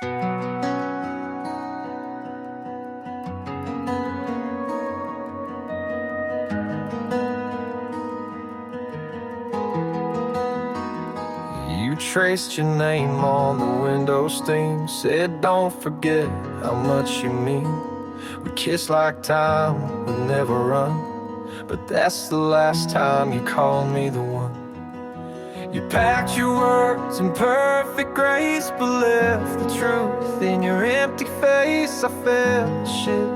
You traced your name on the window stain, said don't forget how much you mean. We kissed like time would never run, but that's the last time you called me the one. You packed your words in perfect grace, but left the truth in your empty face. I felt the shit,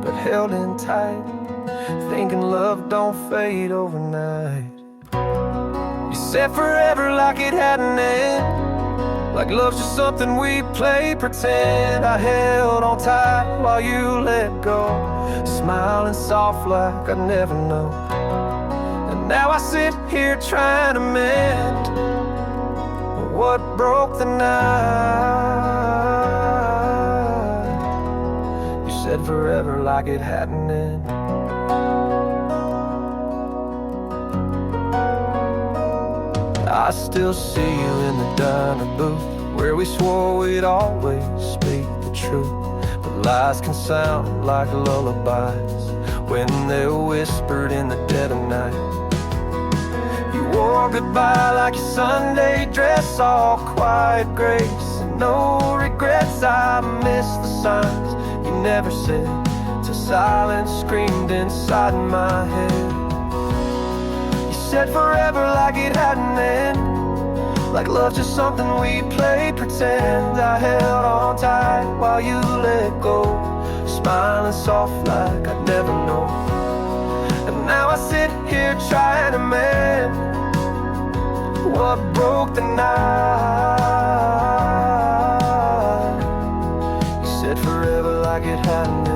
but held in tight, thinking love don't fade overnight. You said forever like it had an end, like love's just something we play pretend. I held on tight while you let go, smiling soft like I'd never know. And now I sit here trying to mend what broke the night. You said forever like it had an end. I still see you in the diner booth, where we swore we'd always speak the truth. But lies can sound like lullabies when they're whispered in the dead of night. You wore goodbye like your Sunday dress, all quiet grace and no regrets. I miss the signs you never said, till silence screamed inside my head. Said forever like it had an end, like love's just something we play pretend. I held on tight while you let go, smiling soft like I'd never know. And now I sit here trying to mend what broke the night. You said forever like it had an end.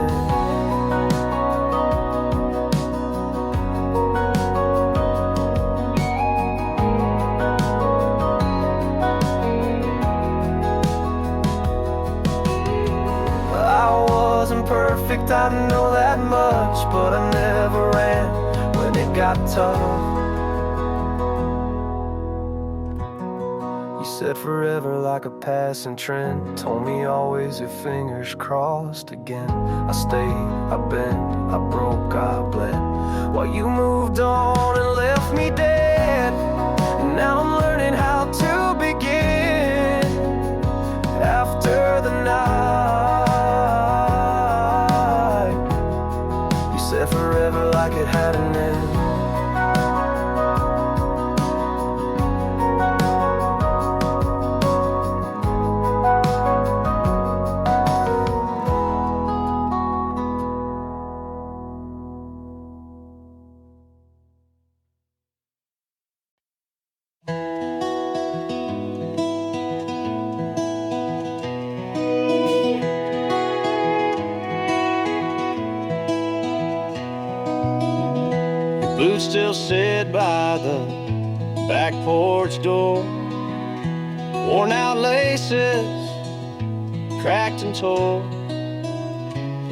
Perfect, I know that much, but I never ran when it got tough. You said forever like a passing trend, told me always your fingers crossed again. I stayed, I bent, I broke, I bled, while you moved on and left me dead. And now I'm learning how to begin after the night. Forever like it had an end. Boots still sit by the back porch door, worn out laces, cracked and tore.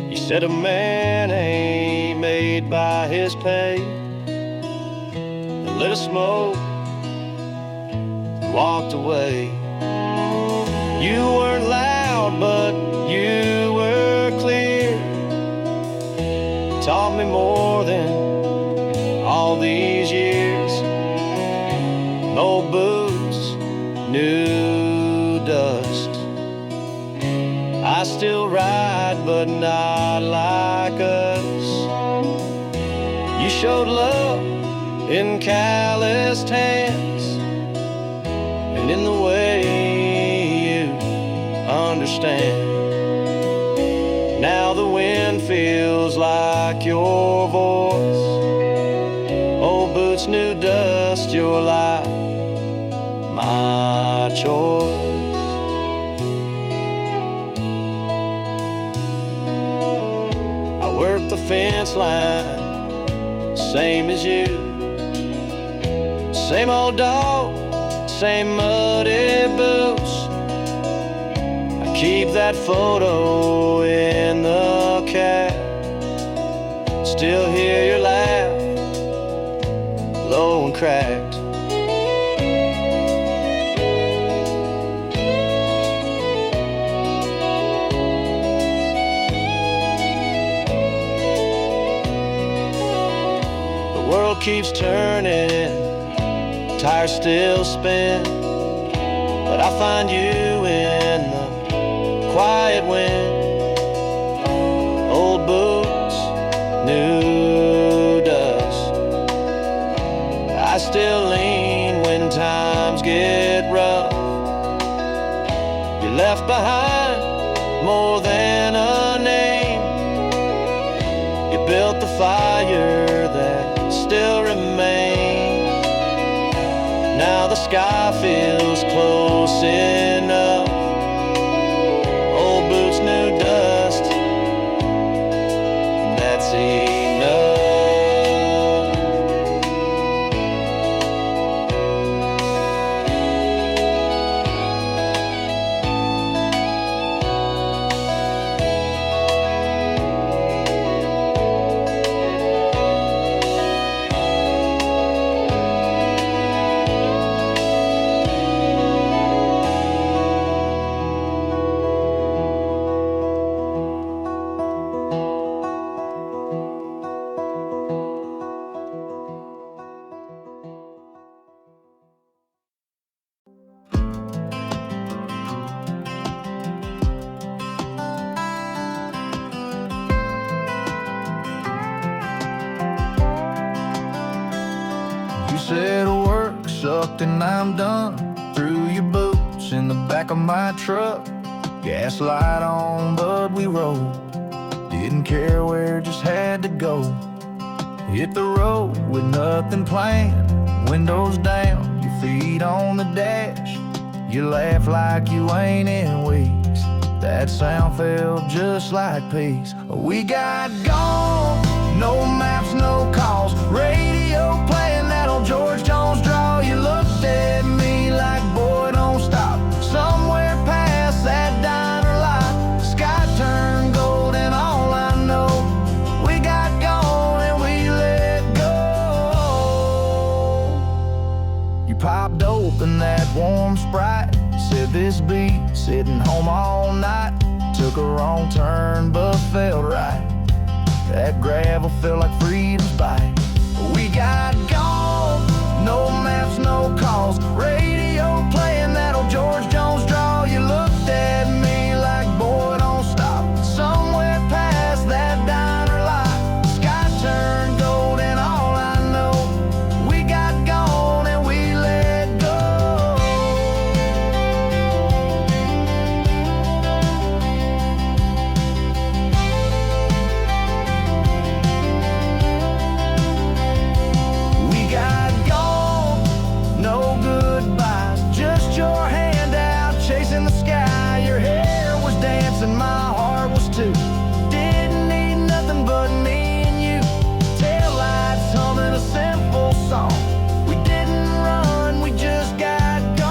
You said a man ain't made by his pay, and lit a smoke and walked away. You weren't loud, but you were clear. Taught me more than all these years. No boots, new dust. I still ride, but not like us. You showed love in calloused hands, and in the way you understand. Now the wind feels like your voice. Old boots, new dust, your life, my choice. I work the fence line, same as you. Same old dog, same muddy boots. I keep that photo in the cab. Still hear your laugh, low and cracked. keeps turning, tires still spin, but I find you in the quiet wind. Old boots, new dust. I still lean when times get rough. You left behind more than a name. You built the fire that still remains. Now the sky feels close enough. Old boots, new dust. That's enough. You said work sucked and I'm done. Threw your boots in the back of my truck. Gas light on, but we rolled. Didn't care where, just had to go. Hit the road with nothing planned. Windows down, your feet on the dash. You laugh like you ain't in weeks. That sound felt just like peace. We got gone, no maps, no calls. Radio playing that old George Jones draw. You looked at me like, boy, don't stop. Somewhere past that diner lot, sky turned gold and all I know, we got gone and we let go. You popped open that warm Sprite, said this beat, sitting home all night. Took a wrong turn but felt right. That gravel felt like freedom's bite. We got gone, no maps, no calls. Radio playing that old George Jones draw. You looked at me like, boy, don't stop. Somewhere past that diner lot, sky turned gold and all I know, we got gone and we let go. We got gone, no goodbyes, just your hand out chasing the sky. Your hair was dancing, my heart was too. Didn't need nothing but me and you. Taillights humming a simple song. We didn't run, we just got gone.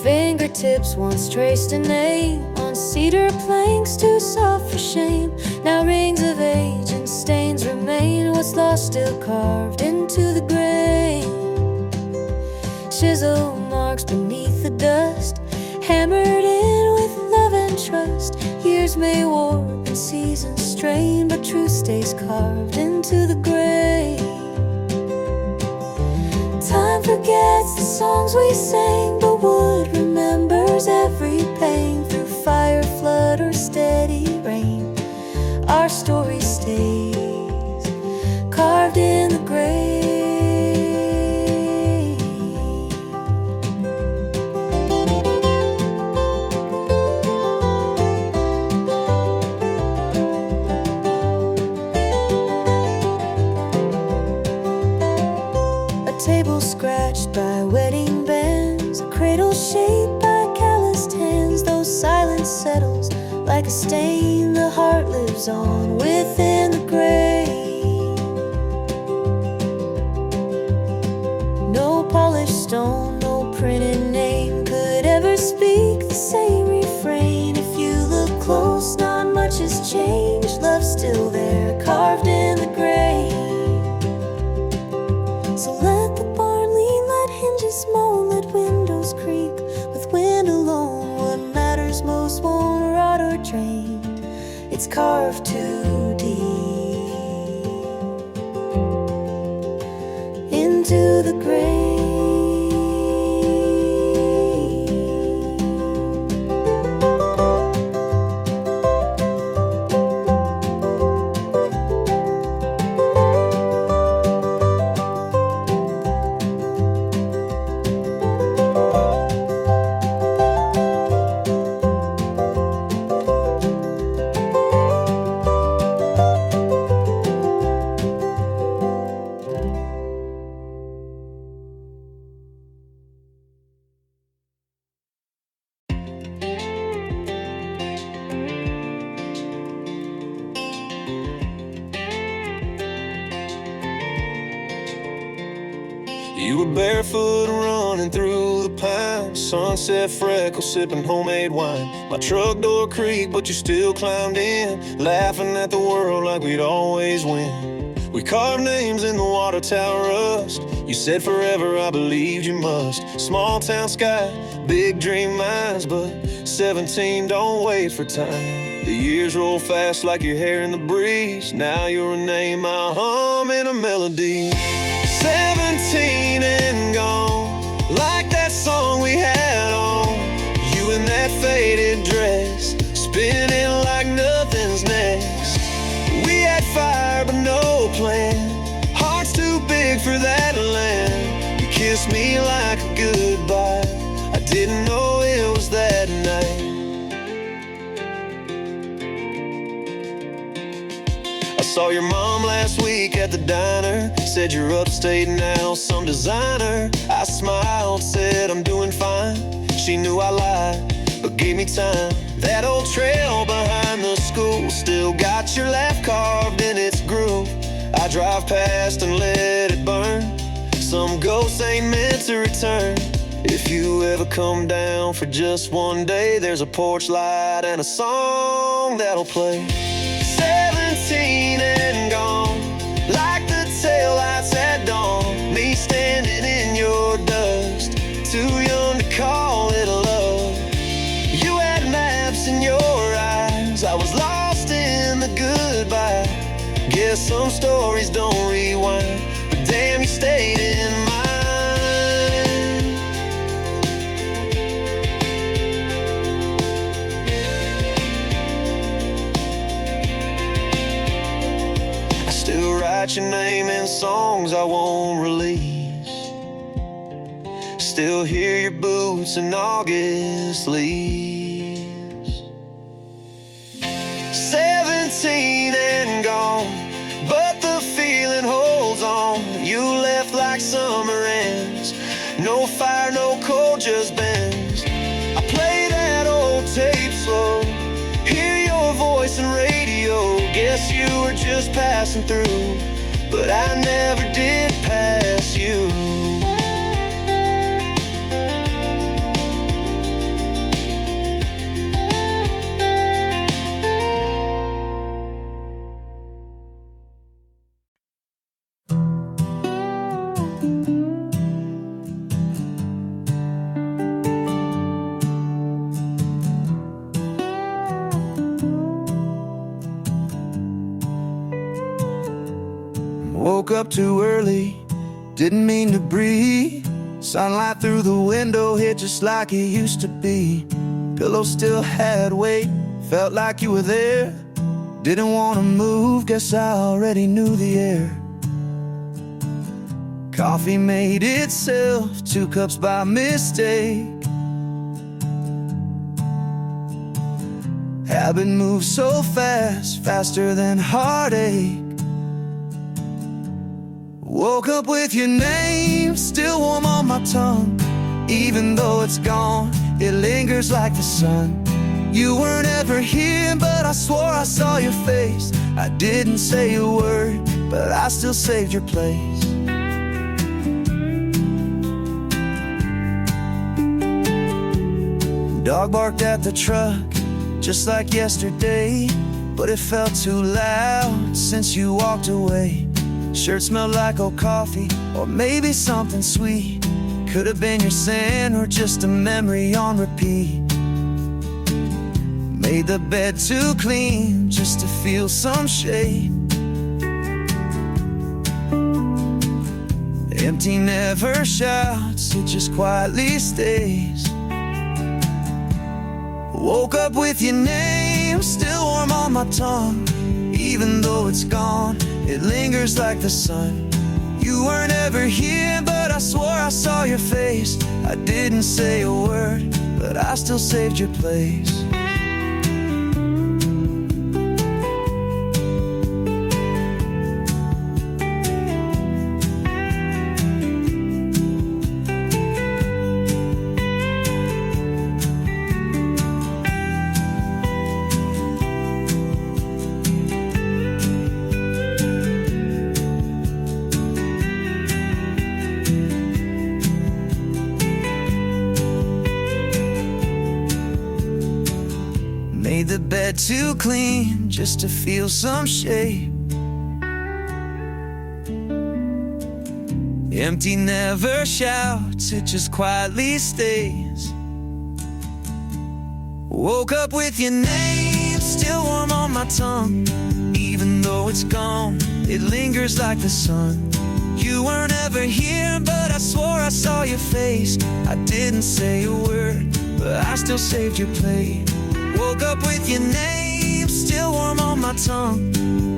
Fingertips once traced a name on cedar planks too soft for shame. Now rings of age and stains remain. What's lost still carved into the grain. Chisel marks beneath the dust, hammered in with love and trust. Years may warp and seasons strain, but truth stays carved into the grain. Time forgets the songs we sang, but wood remembers every pain. Through fire, flood, or steady rain, our story stays carved in the grave. A table scratched by wedding bands, a cradle shaped by calloused hands. Though silence settles like a stain, the heart lives on within the grave. it's carved too deep into the grave. You were barefoot running through the pines, sunset freckles, sipping homemade wine. My truck door creaked, but you still climbed in, laughing at the world like we'd always win. We carved names in the water tower rust. You said forever, I believed you must. Small town sky, big dream minds, but 17 don't wait for time. The years roll fast like your hair in the breeze. Now you're a name I hum in a melody. 17 and gone, like that song we had on. You in that faded dress, spinning like nothing's next. We had fire but no plan, hearts too big for that land. You kissed me like a goodbye, I didn't know it was that night. I saw your mom last week at the diner, said you're upstate now, some designer. I smiled, said I'm doing fine. She knew I lied, but gave me time. That old trail behind the school still got your laugh carved in its groove. I drive past and let it burn. Some ghosts ain't meant to return. If you ever come down for just one day, there's a porch light and a song that'll play. 17 and gone, like the taillights at dawn. Me standing in your dust, too young to call it love. You had maps in your eyes, I was lost in the goodbye. Guess some stories don't rewind, but damn, you stayed in mine. Still write your name in songs I won't release. Still hear your boots in August leaves. 17 and gone, but the feeling holds on. You left like summer ends, no fire, no cold, just bends. I play that old tape slow, hear your voice in radio. Guess you were just passing through, but I never did pass you. Woke up too early, didn't mean to breathe. Sunlight through the window hit just like it used to be. Pillow still had weight, felt like you were there. Didn't want to move, guess I already knew the air. Coffee made itself, 2 cups by mistake. Habit moves so fast, faster than heartache. Woke up with your name still warm on my tongue. Even though it's gone, it lingers like the sun. You weren't ever here, but I swore I saw your face. I didn't say a word, but I still saved your place. Dog barked at the truck, just like yesterday, but it felt too loud since you walked away. Shirt smelled like old coffee, or maybe something sweet. Could have been your scent, or just a memory on repeat. Made the bed too clean just to feel some shade. Empty never shouts, it just quietly stays. Woke up with your name still warm on my tongue. Even though it's gone, it lingers like the sun. You weren't ever here, but I swore I saw your face. I didn't say a word, but I still saved your place. Made the bed too clean just to feel some shape. Empty never shouts, it just quietly stays. Woke up with your name still warm on my tongue. Even though it's gone, it lingers like the sun. You weren't ever here, but I swore I saw your face. I didn't say a word, but I still saved your place. Woke up with your name still warm on my tongue.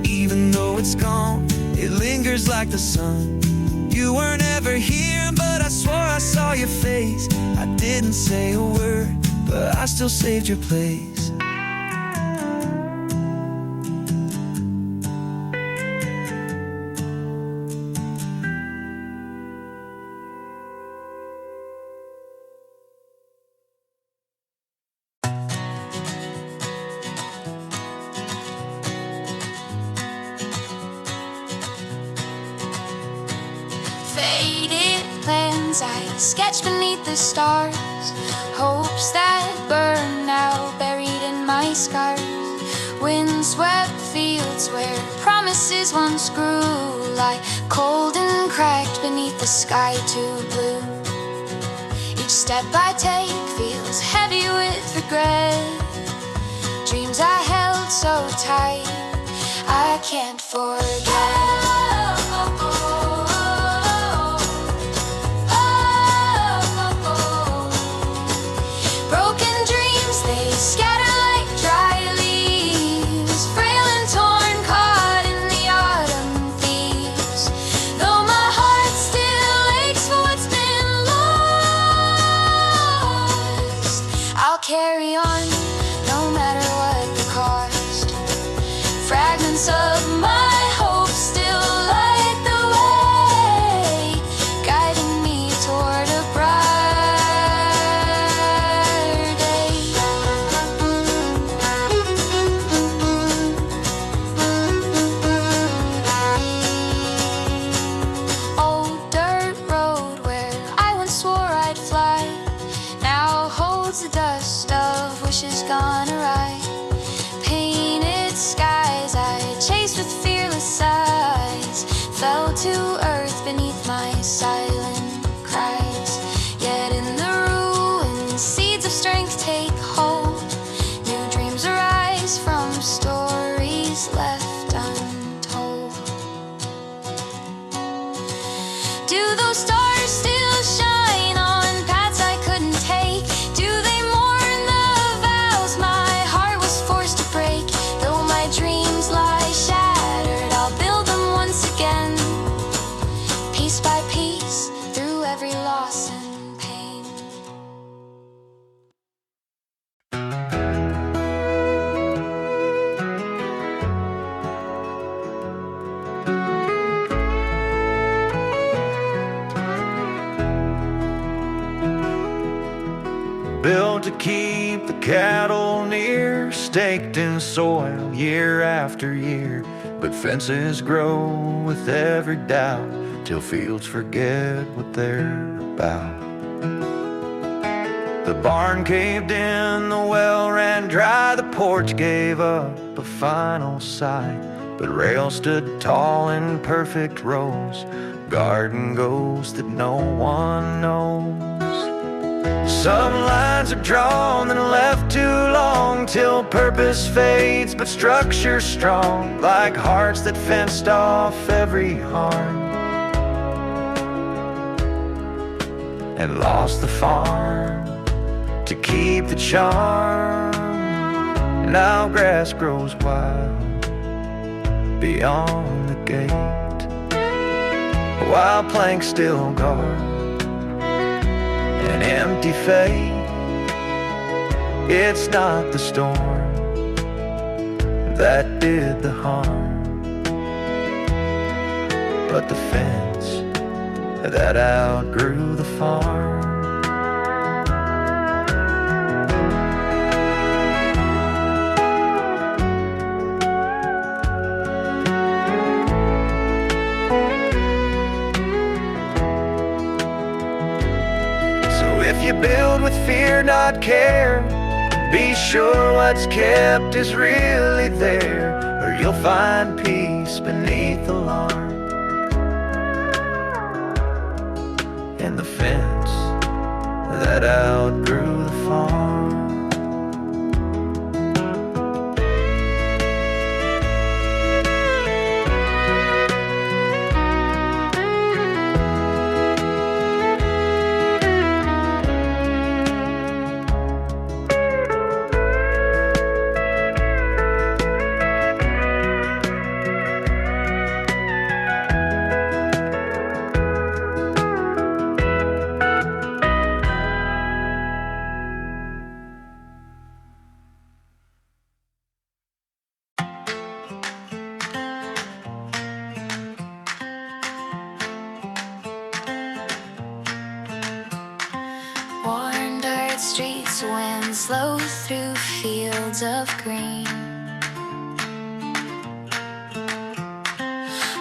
Even though it's gone, it lingers like the sun. You weren't ever here, but I swore I saw your face. I didn't say a word, but I still saved your place. Faded plans I sketched beneath the stars, hopes that burn now buried in my scars. Windswept fields where promises once grew lie cold and cracked beneath the sky too blue. Each step I take feels heavy with regret. Dreams I held so tight I can't forget. Carry on, no matter what the cost. Fragments of my hope still light the way, guiding me toward a brighter day. Old dirt road where I once swore I'd fly now holds the dust of wishes gone awry. Painted skies I chased with fearless eyes fell to earth beneath my silent cries. Yet in the ruins, seeds of strength take hold. New dreams arise from stories left untold. Do those stars still shine on paths I couldn't take? Do they mourn the vows my heart was forced to break? Though my dreams lie shattered, I'll build them once again, piece by piece, through every loss and pain. Built to keep the cattle near, staked in soil year after year. But fences grow with every doubt, till fields forget what they're about. The barn caved in, the well ran dry, the porch gave up a final sigh. But rails stood tall in perfect rows, guarding ghosts that no one knows. Some lines are drawn and left too long, till purpose fades but structure's strong, like hearts that fenced off every harm and lost the farm to keep the charm. Now grass grows wild beyond the gate, while planks still guard an empty fate. It's not the storm that did the harm, but the fence that outgrew the farm. If you build with fear, not care, be sure what's kept is really there, or you'll find peace beneath alarm. And the fence that outgrew the farm. Worn dirt streets, wind slow through fields of green.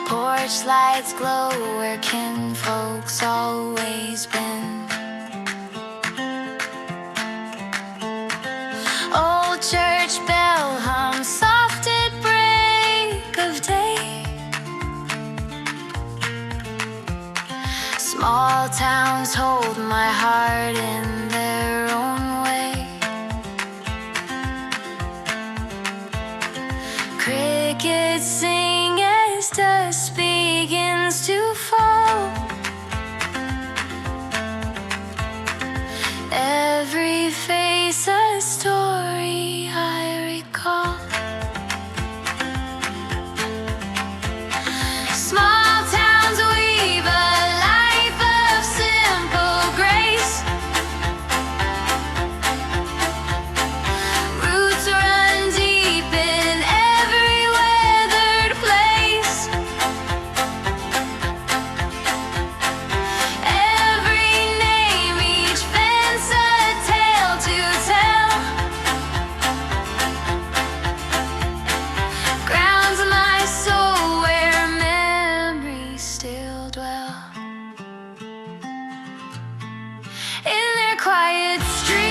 Porch lights glow where kinfolk's always been. Old church bell hums soft at break of day. Small towns hold my heart in their own way. Crickets sing as dusk begins to fall. Every face a story I recall. Small towns weave a life of simple grace. Roots run deep in every weathered place. Every name, each fence a tale to tell. Grounds my soul where memories still dwell. In their quiet streets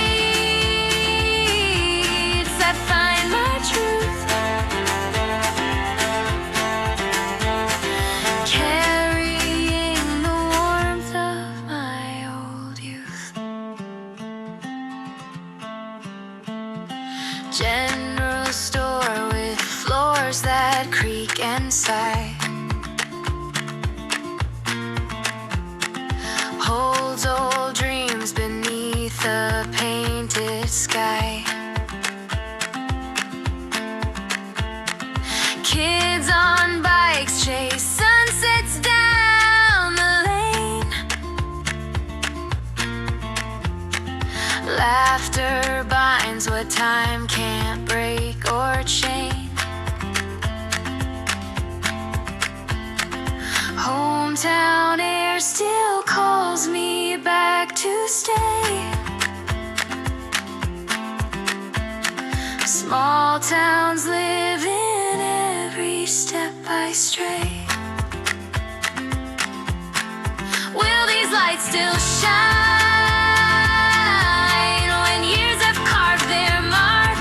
I find my truth, carrying the warmth of my old youth. General store with floors that creak and sigh, holds old dreams beneath a painted sky. Kids on bikes chase sunsets down the lane. Laughter binds what time can't break or chain. Hometown air still calls me back to stay. Small towns live in every step I stray. Will these lights still shine when years have carved their mark?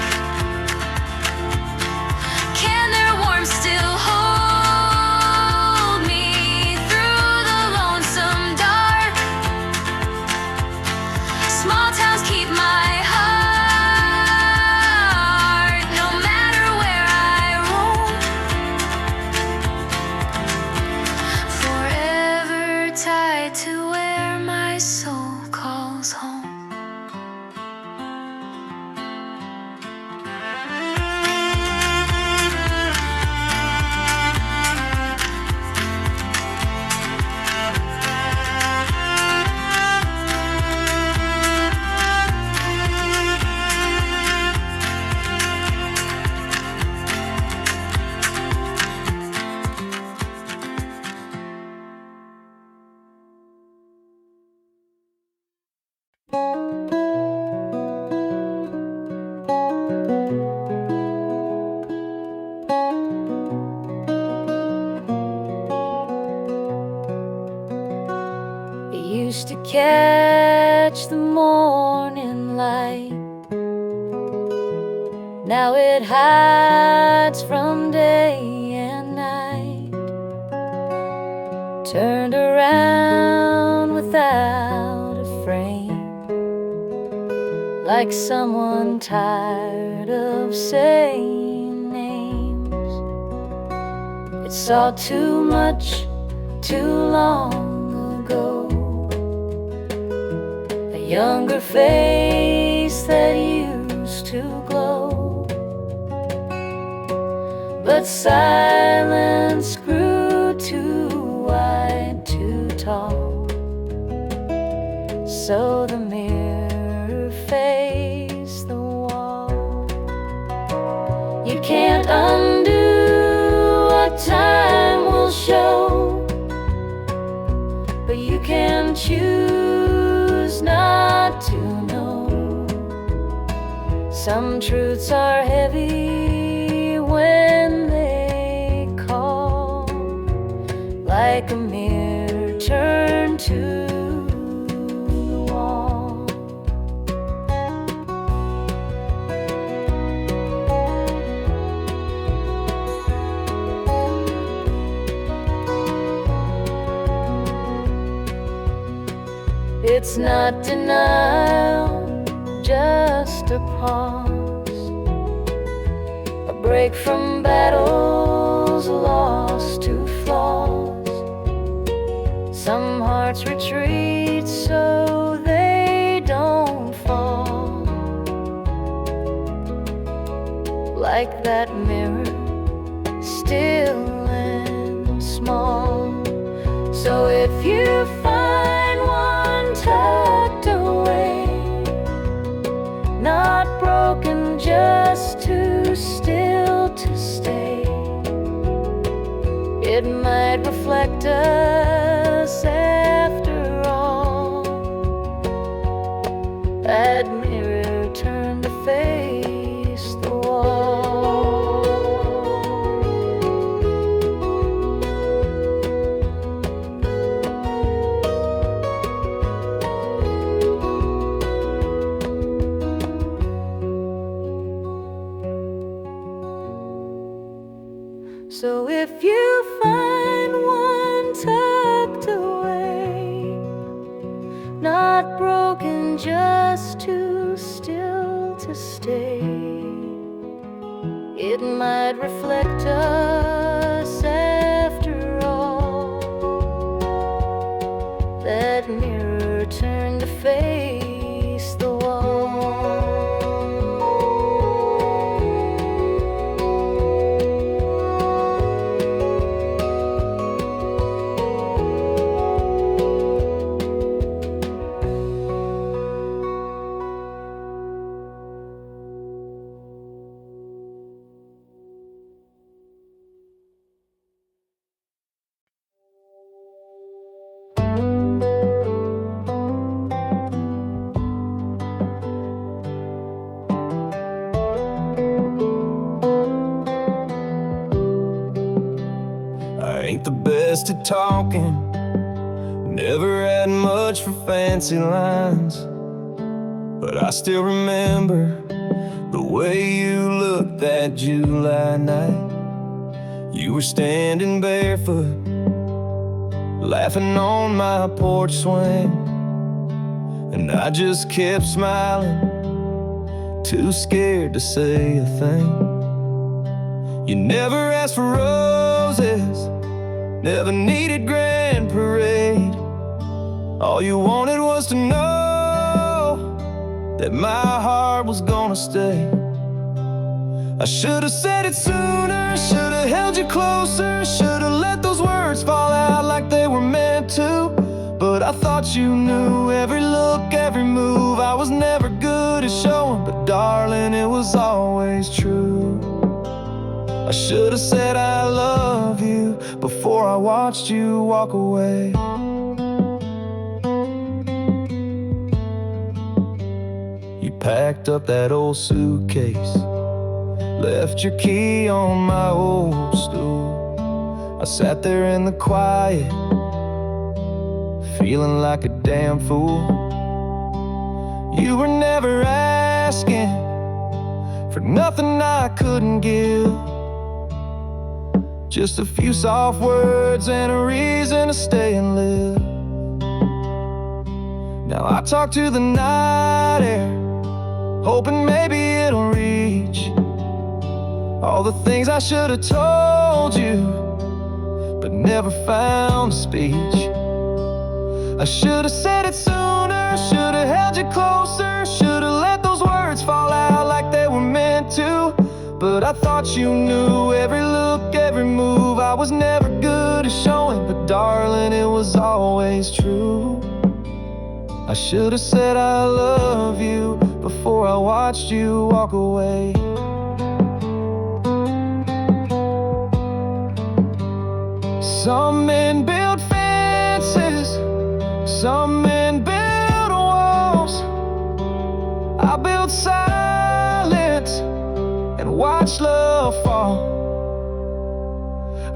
Can their warmth still hold me through the lonesome dark? Small catch the morning light. Now it hides from day and night, turned around without a frame, like someone tired of saying names. It saw too much too long ago, a younger face that used to glow. But silence grew too wide, too tall, so the mirror faced the wall. You can't undo what time will show, but you can choose not to know. Some truths are heavy when they call, like a mirror turned to the wall. It's not denial, just a pause, a break from battles lost to flaws. Some hearts retreat so they don't fall, like that mirror, still and small. So if you find one tucked away, not broken, just too still to stay, it might reflect us after all. That mirror turned to face the wall. So if you find one tucked away, not broken, just too still to stay, it might reflect us after all. That mirror turned to face the wall. Ain't the best at talking, never had much for fancy lines, but I still remember the way you looked that July night. You were standing barefoot, laughing on my porch swing, and I just kept smiling, too scared to say a thing. You never asked for roses, never needed grand parade. All you wanted was to know that my heart was gonna stay. I should've said it sooner, should've held you closer, should've let those words fall out like they were meant to. But I thought you knew every look, every move. I was never good at showing, but darling, it was always true. I should've said I love you before I watched you walk away. You packed up that old suitcase, left your key on my old stool. I sat there in the quiet, feeling like a damn fool. You were never asking for nothing I couldn't give, just a few soft words and a reason to stay and live. Now I talk to the night air, hoping maybe it'll reach all the things I should have told you, but never found a speech. I should have said it sooner, should have held you closer, should have let those words fall out like they were meant to. But I thought you knew every look, every move. I was never good at showing, but darling, it was always true. I should have said I love you before I watched you walk away. Some men build fences, some men build walls. I built silence and watched love fall.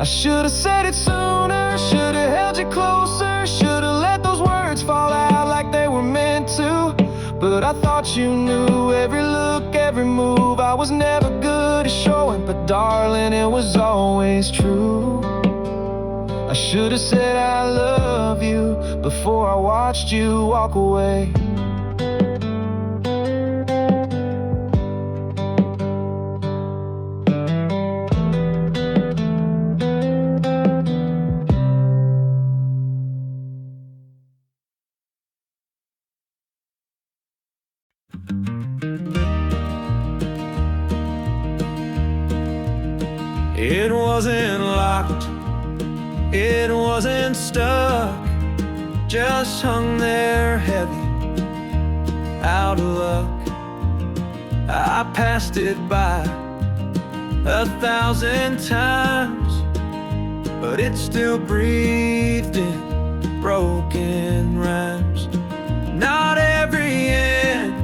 I should have said it sooner, should have held you closer, should have let those words fall out like they were meant to. But I thought you knew every look, every move. I was never good at showing, but darling, it was always true. I should have said I love you before I watched you walk away. It wasn't locked, it wasn't stuck, just hung there heavy, out of luck. I passed it by 1,000 times, but it still breathed in broken rhymes. Not every end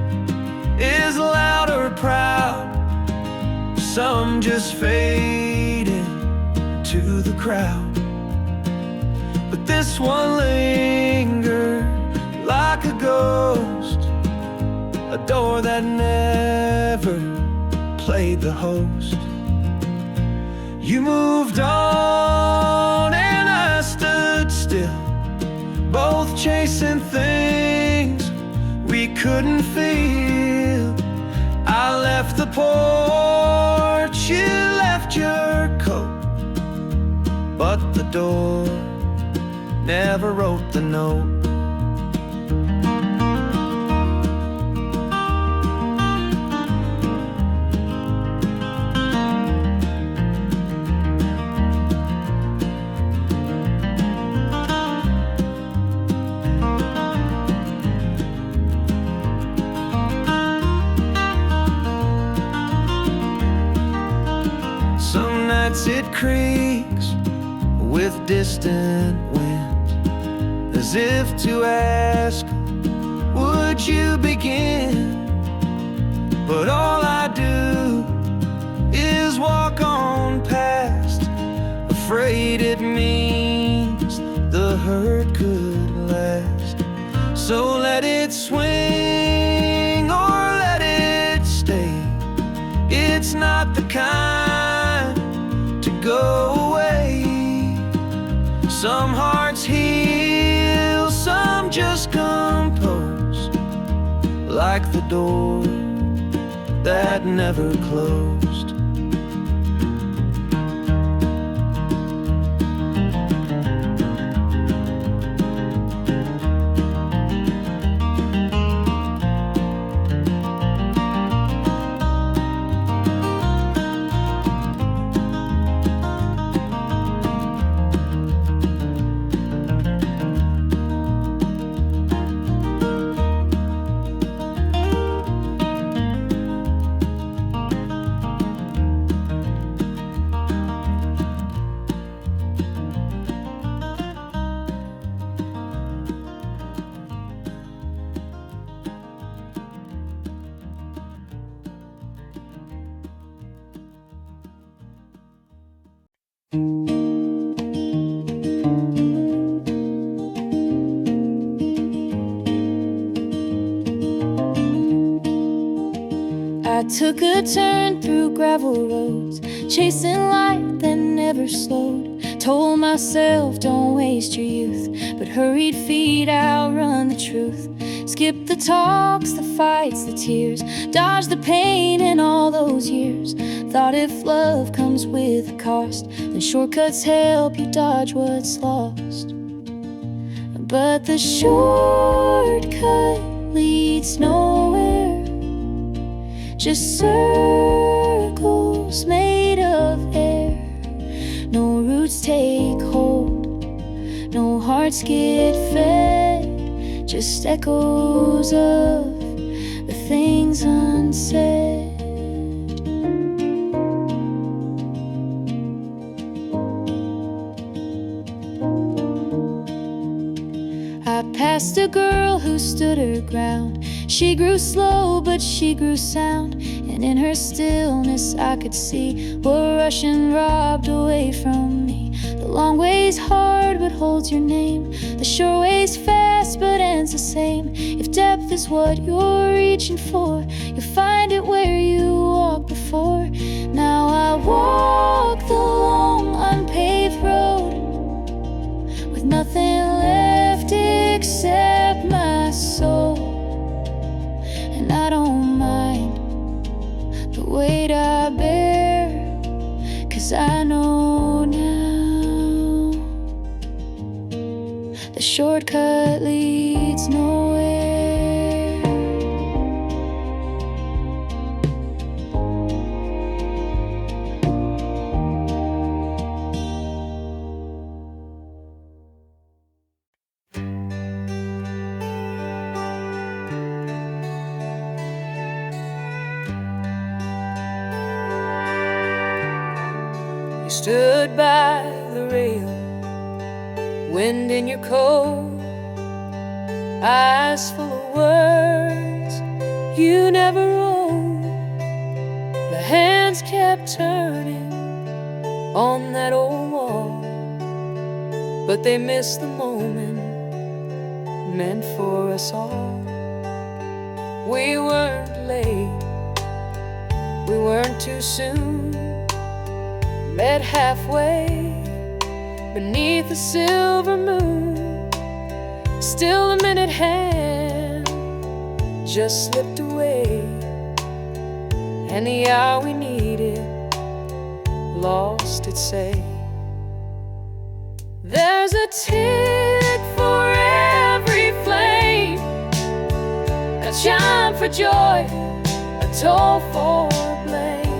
is loud or proud, some just fade into the crowd. But this one lingered like a ghost, a door that never played the host. You moved on and I stood still, both chasing things we couldn't feel. I left the porch, you left your coat, but the door never wrote the note. Some nights it creaks with distant winds, as if to ask, would you begin? But all I do is walk on past, afraid it means the hurt could last. So let it swing or let it stay. It's not the kind to go away. Some hearts heal, some just compose, like the door that never closed. I took a turn through gravel roads, chasing light that never slowed. Told myself don't waste your youth, but hurried feet outrun the truth. Skip the talks, the fights, the tears, dodge the pain in all those years. Thought if love comes with a cost, then shortcuts help you dodge what's lost. But the shortcut leads nowhere, just circles made of air. No roots take hold, no hearts get fed, just echoes of the things unsaid. I passed a girl who stood her ground. She grew slow, but she grew sound, and in her stillness I could see what Russian robbed away from me. The long way's hard, but holds your name. The short way's fast, but ends the same. If depth is what you're reaching for, you'll find it where you walked before. Now I walk the long, unpaved road with nothing left except my soul. And I don't mind the weight I bear, 'cause I know now the shortcut leads nowhere. Stood by the rail, wind in your coat, eyes full of words you never wrote. The hands kept turning on that old wall, but they missed the moment meant for us all. We weren't late, we weren't too soon. Met halfway beneath the silver moon. Still a minute hand just slipped away, and the hour we needed lost its say. There's a tick for every flame, a chime for joy, a toll for blame.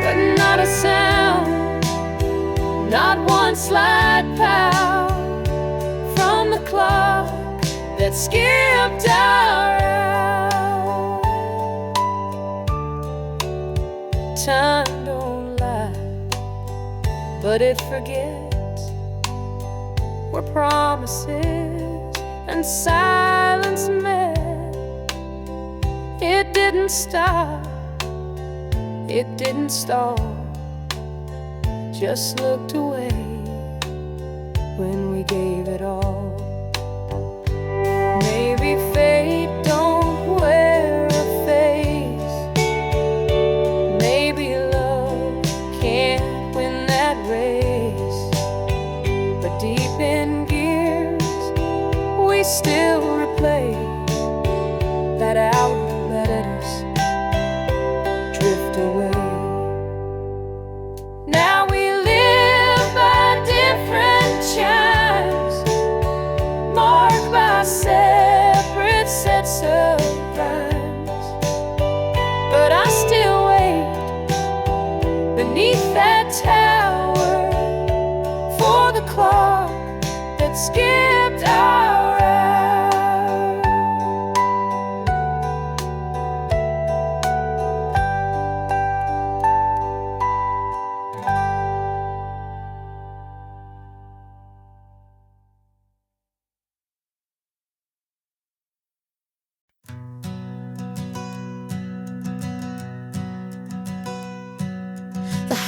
But not a sound, not one slight pow from the clock that skipped our hour. Time don't lie, but it forgets where promises and silence met. It didn't stop, it didn't stall, just looked away when we gave it all. Maybe fate don't wear a face, maybe love can't win that race, but deep in gears we still replay that hour that let us drift away. Now we live by different chimes, marked by separate sets of rhymes, but I still wait beneath that tower for the clock that skipped our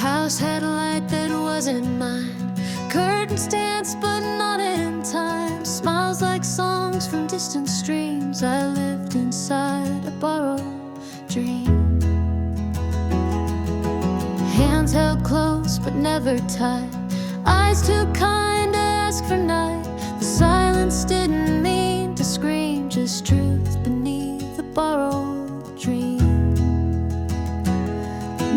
house had a light that wasn't mine. Curtains danced but not in time. Smiles like songs from distant streams. I lived inside a borrowed dream. but never tied. Eyes too kind to ask for night. The silence didn't mean to scream, just truth beneath the borrowed dream.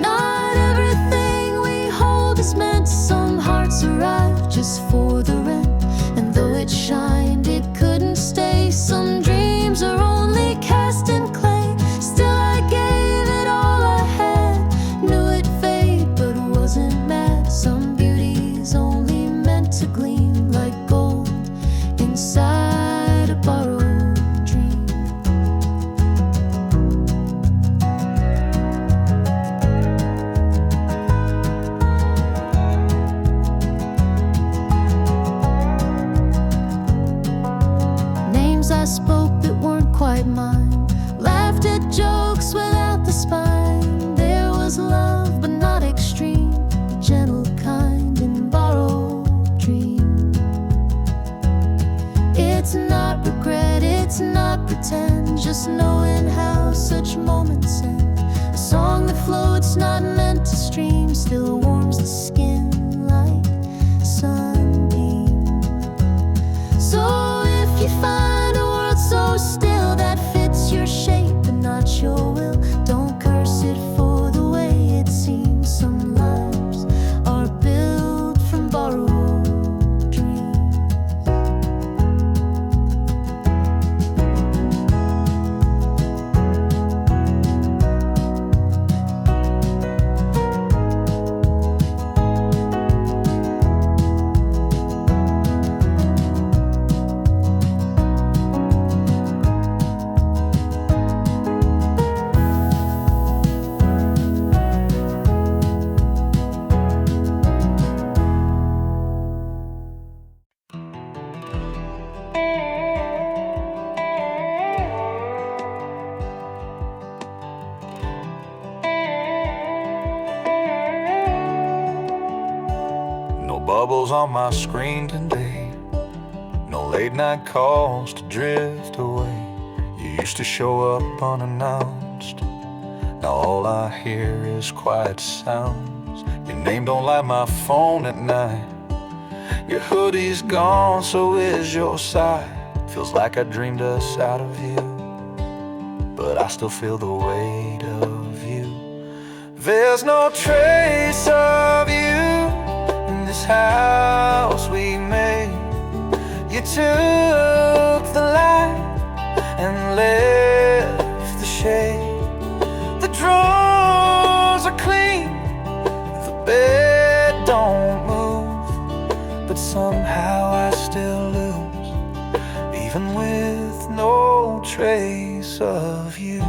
Not everything we hold is meant. Some hearts arrive just for the rent, and though it shined, it couldn't stay. Some dreams are only cast in clay. Still I gave it all I had. Knew it'd fade, but wasn't mad. Some beauty's only meant to gleam like gold inside a borrowed dream. Names I spoke that weren't quite mine, laughed at jokes without the spine. There was love, but not extreme, gentle kind and borrowed dream. It's not regret, it's not pretend, just knowing how such moments end. A song that floats, not meant to stream, still warms the skin like a sunbeam. So if you find a world so still that fits your shape but not your will, don't curse it for the way it seems. Some lives are built from borrowed dreams. No bubbles on my screen today, no late night calls to drift away. You used to show up unannounced, now all I hear is quiet sounds. Your name don't light my phone at night. Your hoodie's gone, so is your side. Feels like I dreamed us out of you, but I still feel the weight of you. There's no trace of you in this house we made. You took the light and left the shade. The drawers are clean, the bed don't move, but somehow I still lose, even with no trace of you.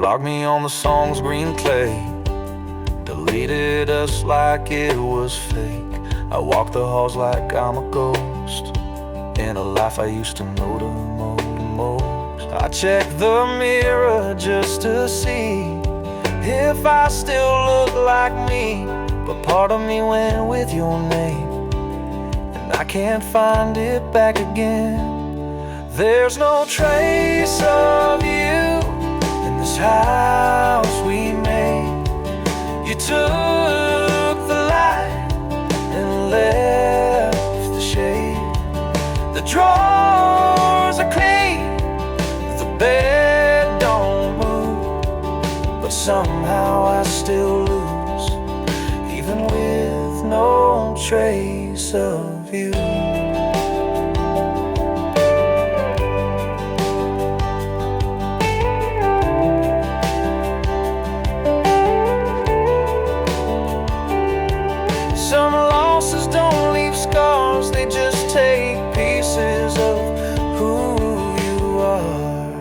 Blocked me on the song's green clay, deleted us like it was fake. I walk the halls like I'm a ghost in a life I used to know the most. I check the mirror just to see if I still look like me, but part of me went with your name, and I can't find it back again. There's no trace of you in this house we made. You took the light and left the shade. The drawers are clean, the bed don't move, but somehow I still lose, even with no trace of you. Some losses don't leave scars, they just take pieces of who you are.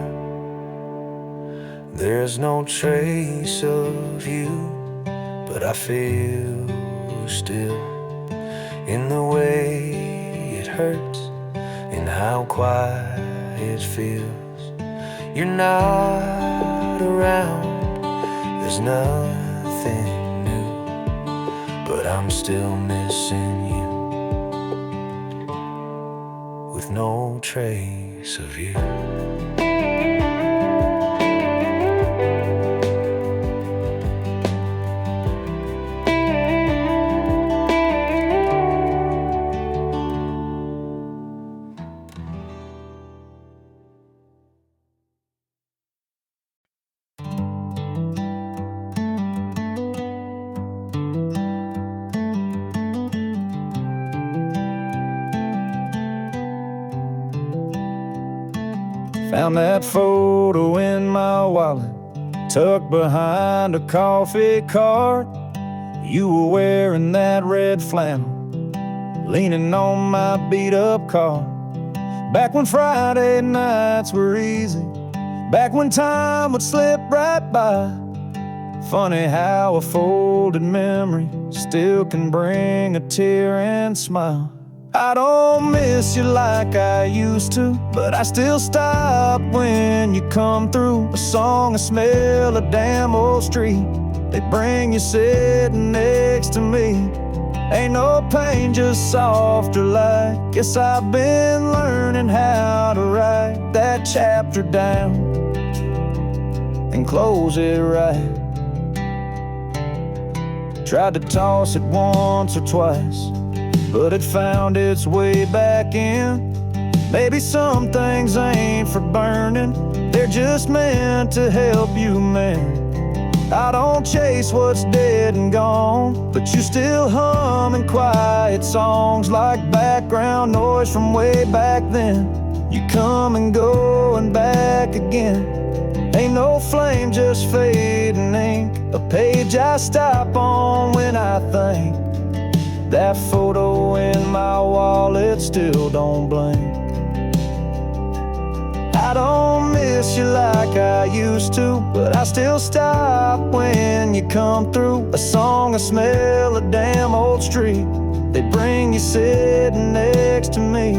There's no trace of you, but I feel still, in the way it hurts, in how quiet it feels. You're not around, there's nothing, but I'm still missing you. no trace of you. Found that photo in my wallet, tucked behind a coffee cart. You were wearing that red flannel, leaning on my beat-up car. Back when Friday nights were easy, back when time would slip right by. Funny how a folded memory still can bring a tear and smile. I don't miss you like I used to, but I still stop when you come through. A song, a smell, a damn old street, they bring you sitting next to me. Ain't no pain, just softer light. Guess I've been learning how to write that chapter down and close it right. Tried to toss it once or twice, but it found its way back in. Maybe some things ain't for burning, they're just meant to help you mend. I don't chase what's dead and gone, but you still humming quiet songs like background noise from way back then. You come and go and back again. Ain't no flame, just fading ink, a page I stop on when I think. That photo in my wallet still don't blink. I don't miss you like I used to, but I still stop when you come through. A song, a smell, a damn old street, they bring you sitting next to me.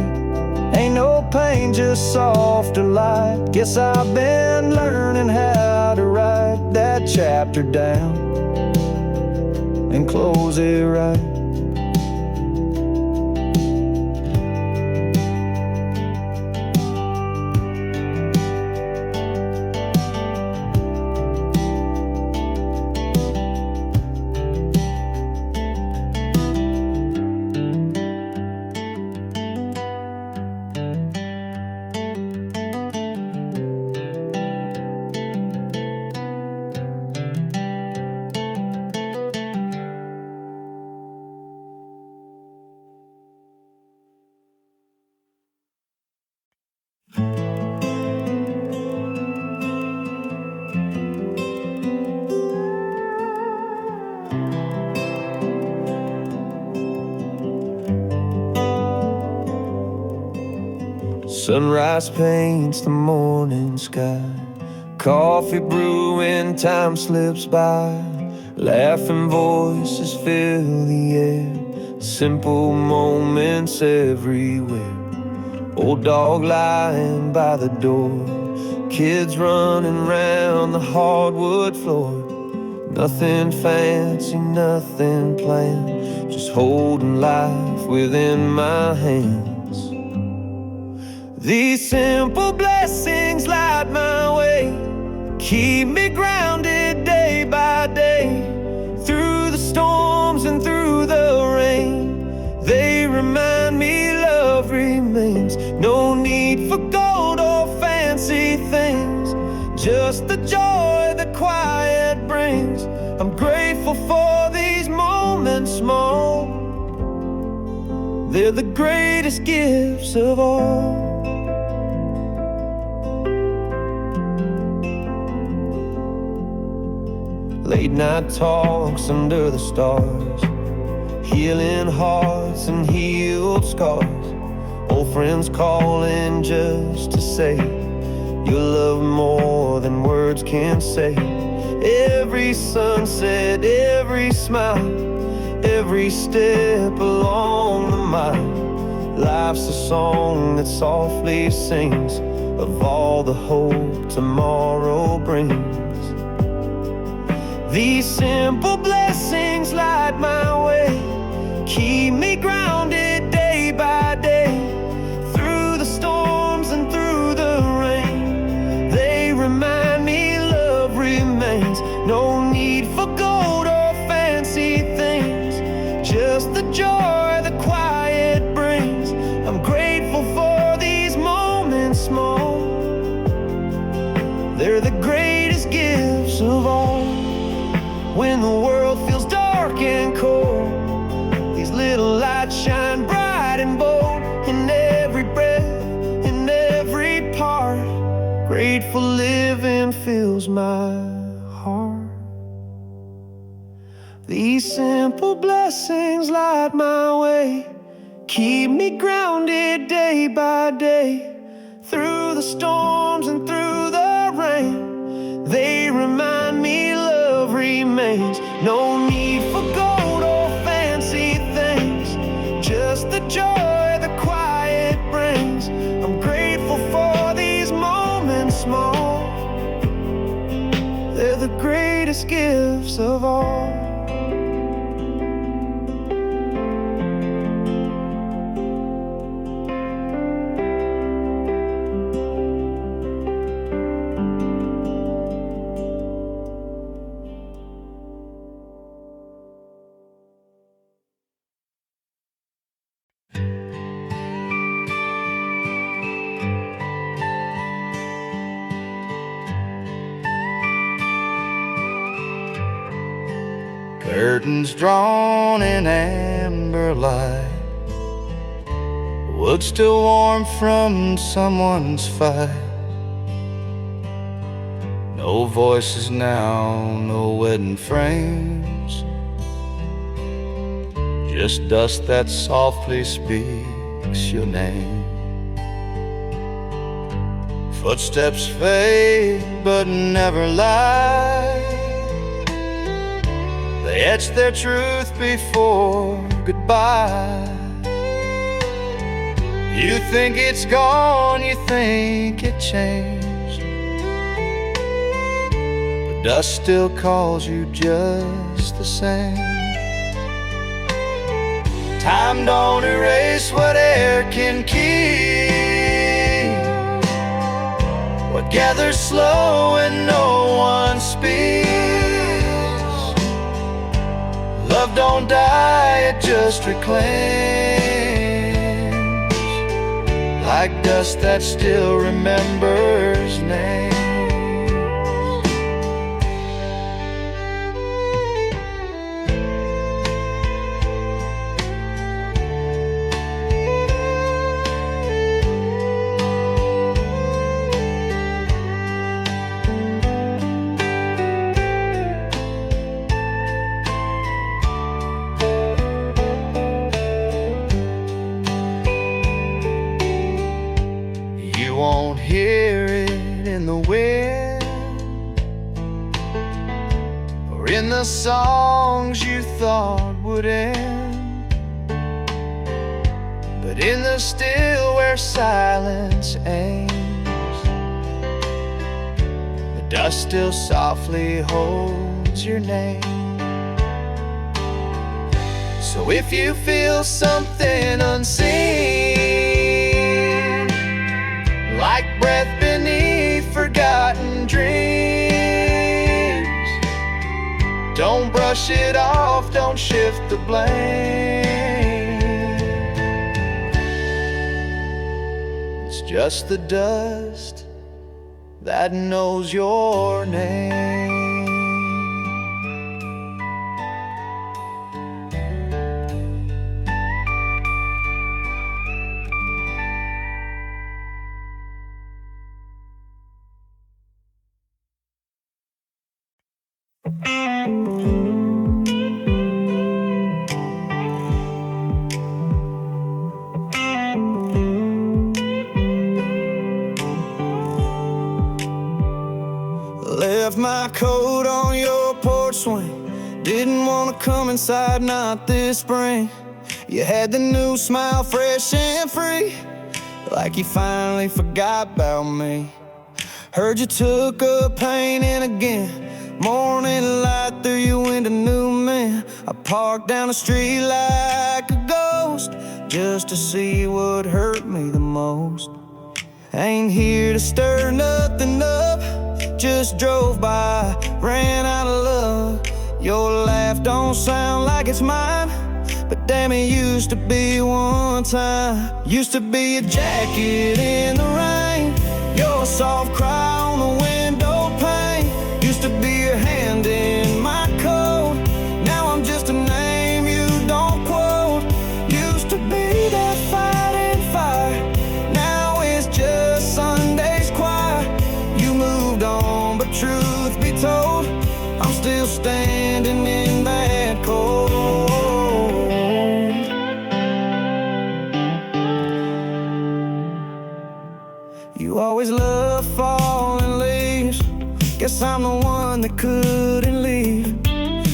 Ain't no pain, just softer light. Guess I've been learning how to write that chapter down and close it right. Sunrise paints the morning sky, coffee brewing, time slips by. Laughing voices fill the air, simple moments everywhere. Old dog lying by the door, kids running round the hardwood floor. Nothing fancy, nothing planned, just holding life within my hands. These simple blessings light my way, keep me grounded day by day. Through the storms and through the rain, they remind me love remains. No need for gold or fancy things, just the joy the quiet brings. I'm grateful for these moments small, they're the greatest gifts of all. Late night talks under the stars, healing hearts and healed scars. Old friends calling just to say you love more than words can say. Every sunset, every smile, every step along the mile. Life's a song that softly sings of all the hope tomorrow brings. These simple blessings light my way, keep me grounded day by day. Through the joy the quiet brings. I'm grateful for these moments small. They're the greatest gifts of all. When the world feels dark and cold, these little lights shine bright and bold. In every breath, in every part, grateful living fills my heart. These simple blessings light my way, keep me grounded day by day. Through the storms and through the rain, they remind me love remains. No need for gold or fancy things, just the joy the quiet brings. I'm grateful for these moments small. They're the greatest gifts of all. Curtains drawn in amber light, wood still warm from someone's fight. No voices now, no wedding frames, just dust that softly speaks your name. Footsteps fade but never lie, they etch their truth before goodbye. You think it's gone, you think it changed, but dust still calls you just the same. Time don't erase what air can keep, what gathers slow and no one speaks. Love don't die, it just reclaims, like dust that still remembers names. You won't hear it in the wind or in the songs you thought would end, but in the still where silence aims, the dust still softly holds your name. So if you feel something unseen, like breath beneath forgotten dreams, don't brush it off, don't shift the blame. It's just the dust that knows your name. Left my coat on your porch swing, didn't want to come inside, not this spring. You had the new smile, fresh and free, like you finally forgot about me. Heard you took up painting again, morning light through your window, new man. I parked down the street like a ghost, just to see what hurt me the most. Ain't here to stir nothing up, just drove by, ran out of love. Your laugh don't sound like it's mine, but Damn, it used to be one time. Used to be a jacket in the rain, your soft cry on the window pane. Used to be a hand in my coat, now I'm just a name you don't quote. Used to be that fighting fire, now it's just Sunday's choir. You moved on, but truth be told, I'm still standing in that cold. You always love falling leaves, guess I'm the one that couldn't leave.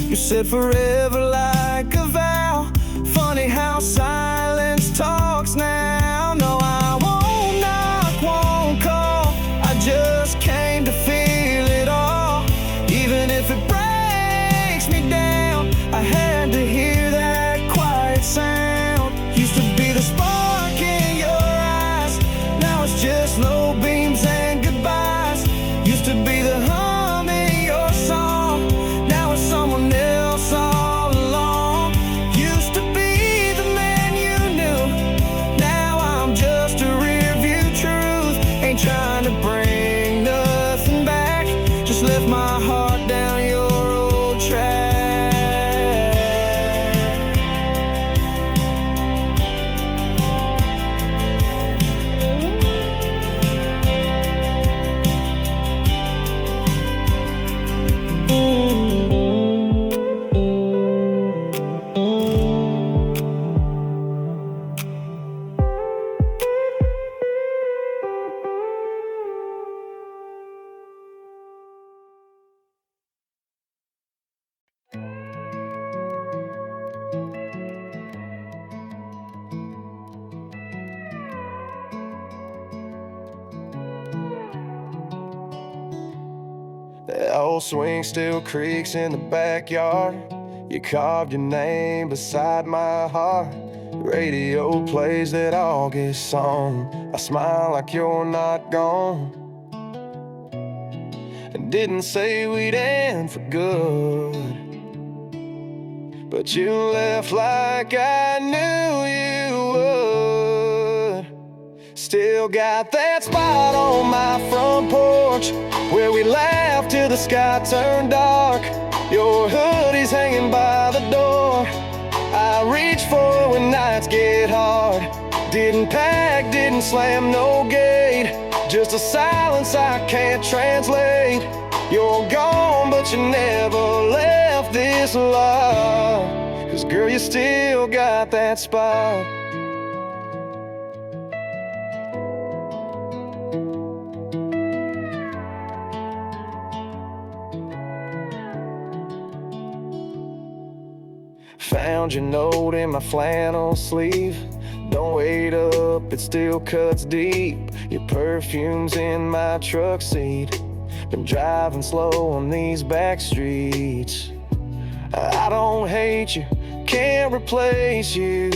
You said forever like a vow, funny how silence talks now. No, I won't knock, won't call, I just came to feel it all. Even if it breaks me down, I had to hear that quiet sound. Used to be the spark in your eyes, now it's just low beams and goodbyes. Used to be the hum in your song, now it's someone else all along. Used to be the man you knew, now I'm just a rearview truth. Ain't trying to bring nothing back, just left my heart down your old track. That old swing still creaks in the backyard. You carved your name beside my heart. Radio plays that August song. I smile like you're not gone, and didn't say we'd end for good, but you left like I knew you would. Still got that spot on my front porch where we laughed till the sky turned dark. Your hoodie's hanging by the door, I reach for it when nights get hard. Didn't pack, didn't slam no gate, just a silence I can't translate. You're gone, but you never left this love, 'cause girl, you still got that spot. Found your note in my flannel sleeve. Don't wait up, it still cuts deep. Your perfume's in my truck seat. Been driving slow on these back streets. I don't hate you, can't replace you.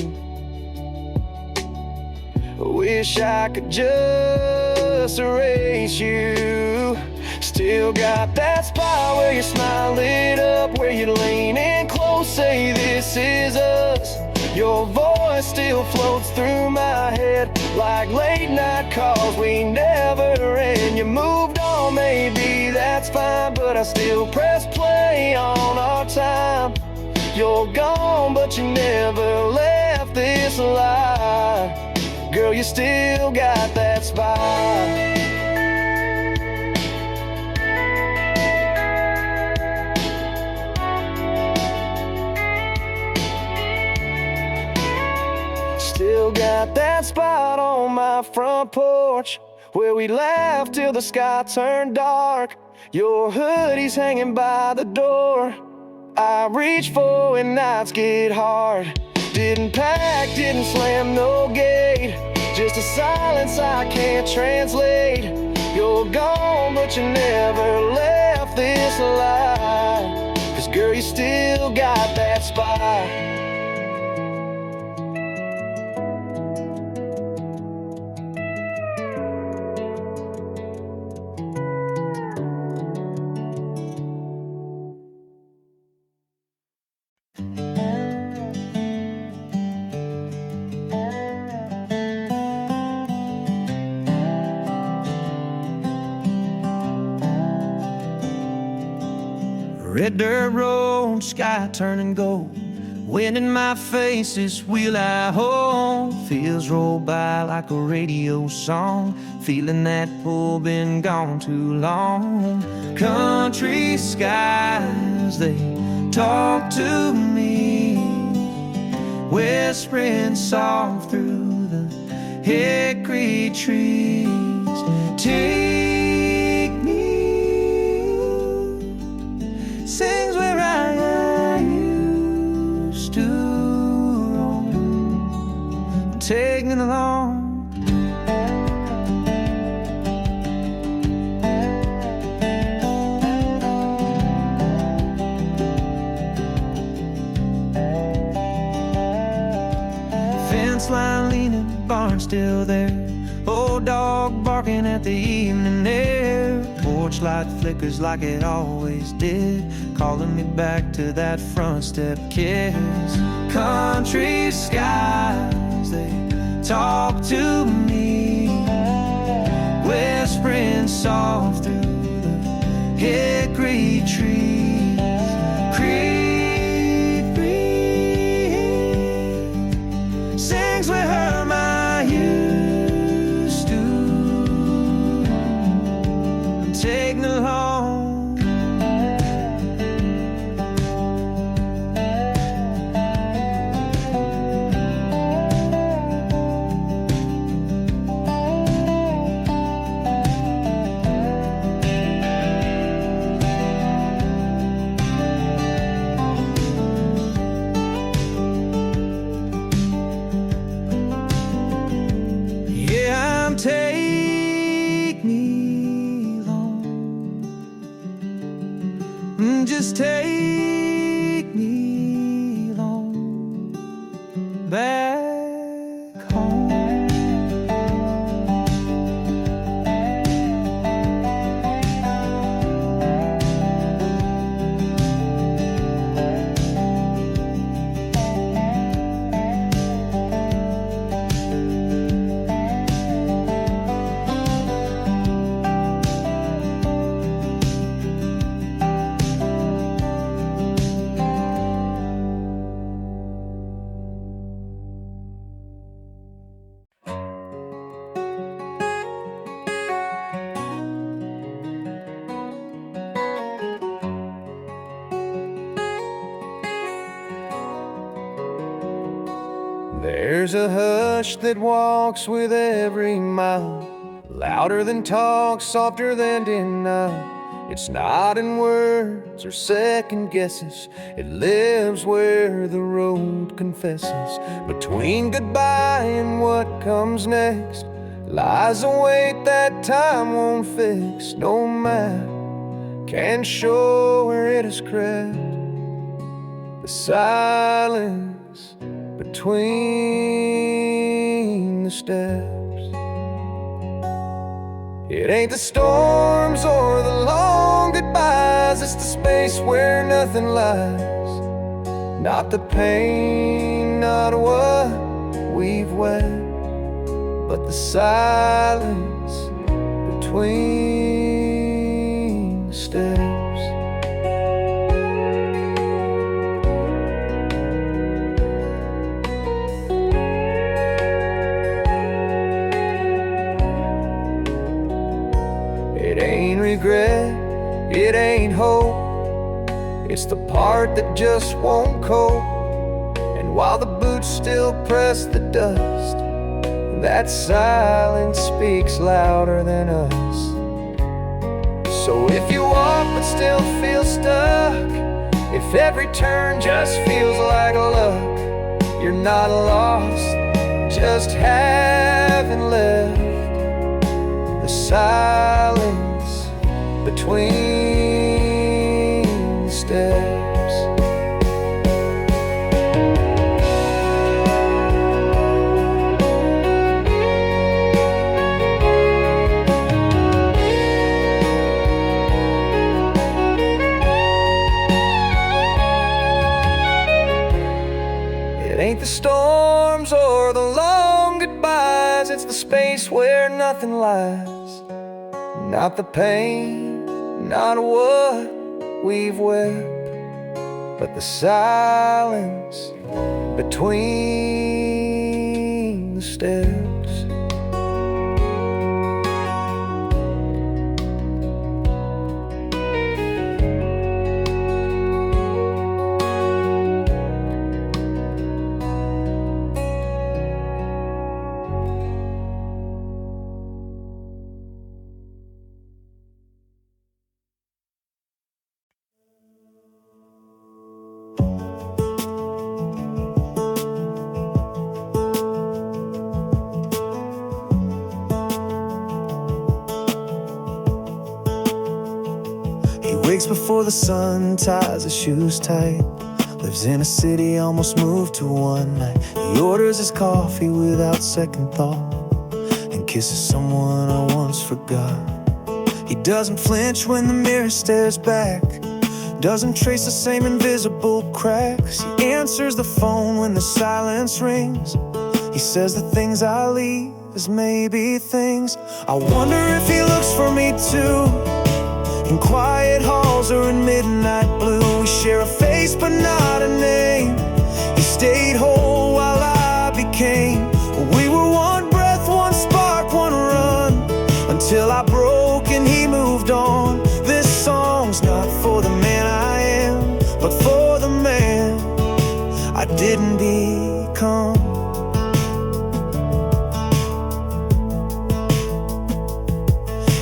Wish I could just erase you. Still got that spot where your smile lit up, where you lean in close, say this is us. Your voice still floats through my head like late night calls we never end. You moved on, maybe that's fine, but I still press play on our time. You're gone, but you never left this life. Girl, you still got that spot. Still got that spot on my front porch where we laughed till the sky turned dark. Your hoodie's hanging by the door, I reach for when nights get hard. Didn't pack, didn't slam no gate, just a silence I can't translate. You're gone, but you never left this life, 'cause girl, you still got that spot. Red dirt road, sky turning gold, wind in my face, this wheel I hold. Feels roll by like a radio song, feeling that pull, been gone too long. Country skies, they talk to me, whispering soft through the hickory trees. Take me, sings where I used to roam. Take me along. Fence line leaning, barn still there, old dog barking at the evening air. Porch light flickers like it always did, calling me back to that front step kiss. Country skies, they talk to me, whispering soft through the hickory trees. Creep, creep, sings with her my used to. I'm taking it home. Take me home, just take me home, back home. There's a hush that walks with every mile, louder than talk, softer than denial. It's not in words or second guesses, it lives where the road confesses. Between goodbye and what comes next lies a weight that time won't fix. No map can show where it is crept. The silence between the steps. It ain't the storms or the long goodbyes, it's the space where nothing lies. Not the pain, not what we've wed, but the silence between the steps. It ain't regret, it ain't hope, it's the part that just won't cope. And while the boots still press the dust, that silence speaks louder than us. So if you walk but still feel stuck, if every turn just feels like luck, you're not lost, just haven't left. The silence between the steps. It ain't the storms or the long goodbyes, it's the space where nothing lies. Not the pain, not what we've wept, but the silence between the steps. Wakes before the sun, ties his shoes tight. Lives in a city, almost moved to one night. He orders his coffee without second thought and kisses someone I once forgot. He doesn't flinch when the mirror stares back, doesn't trace the same invisible cracks. He answers the phone when the silence rings. He says the things I leave is maybe things. I wonder if he looks for me too, in quiet halls or in midnight blue. We share a face but not a name. He stayed whole while I became. We were one breath, one spark, one run, until I broke and he moved on. This song's not for the man I am, but for the man I didn't become.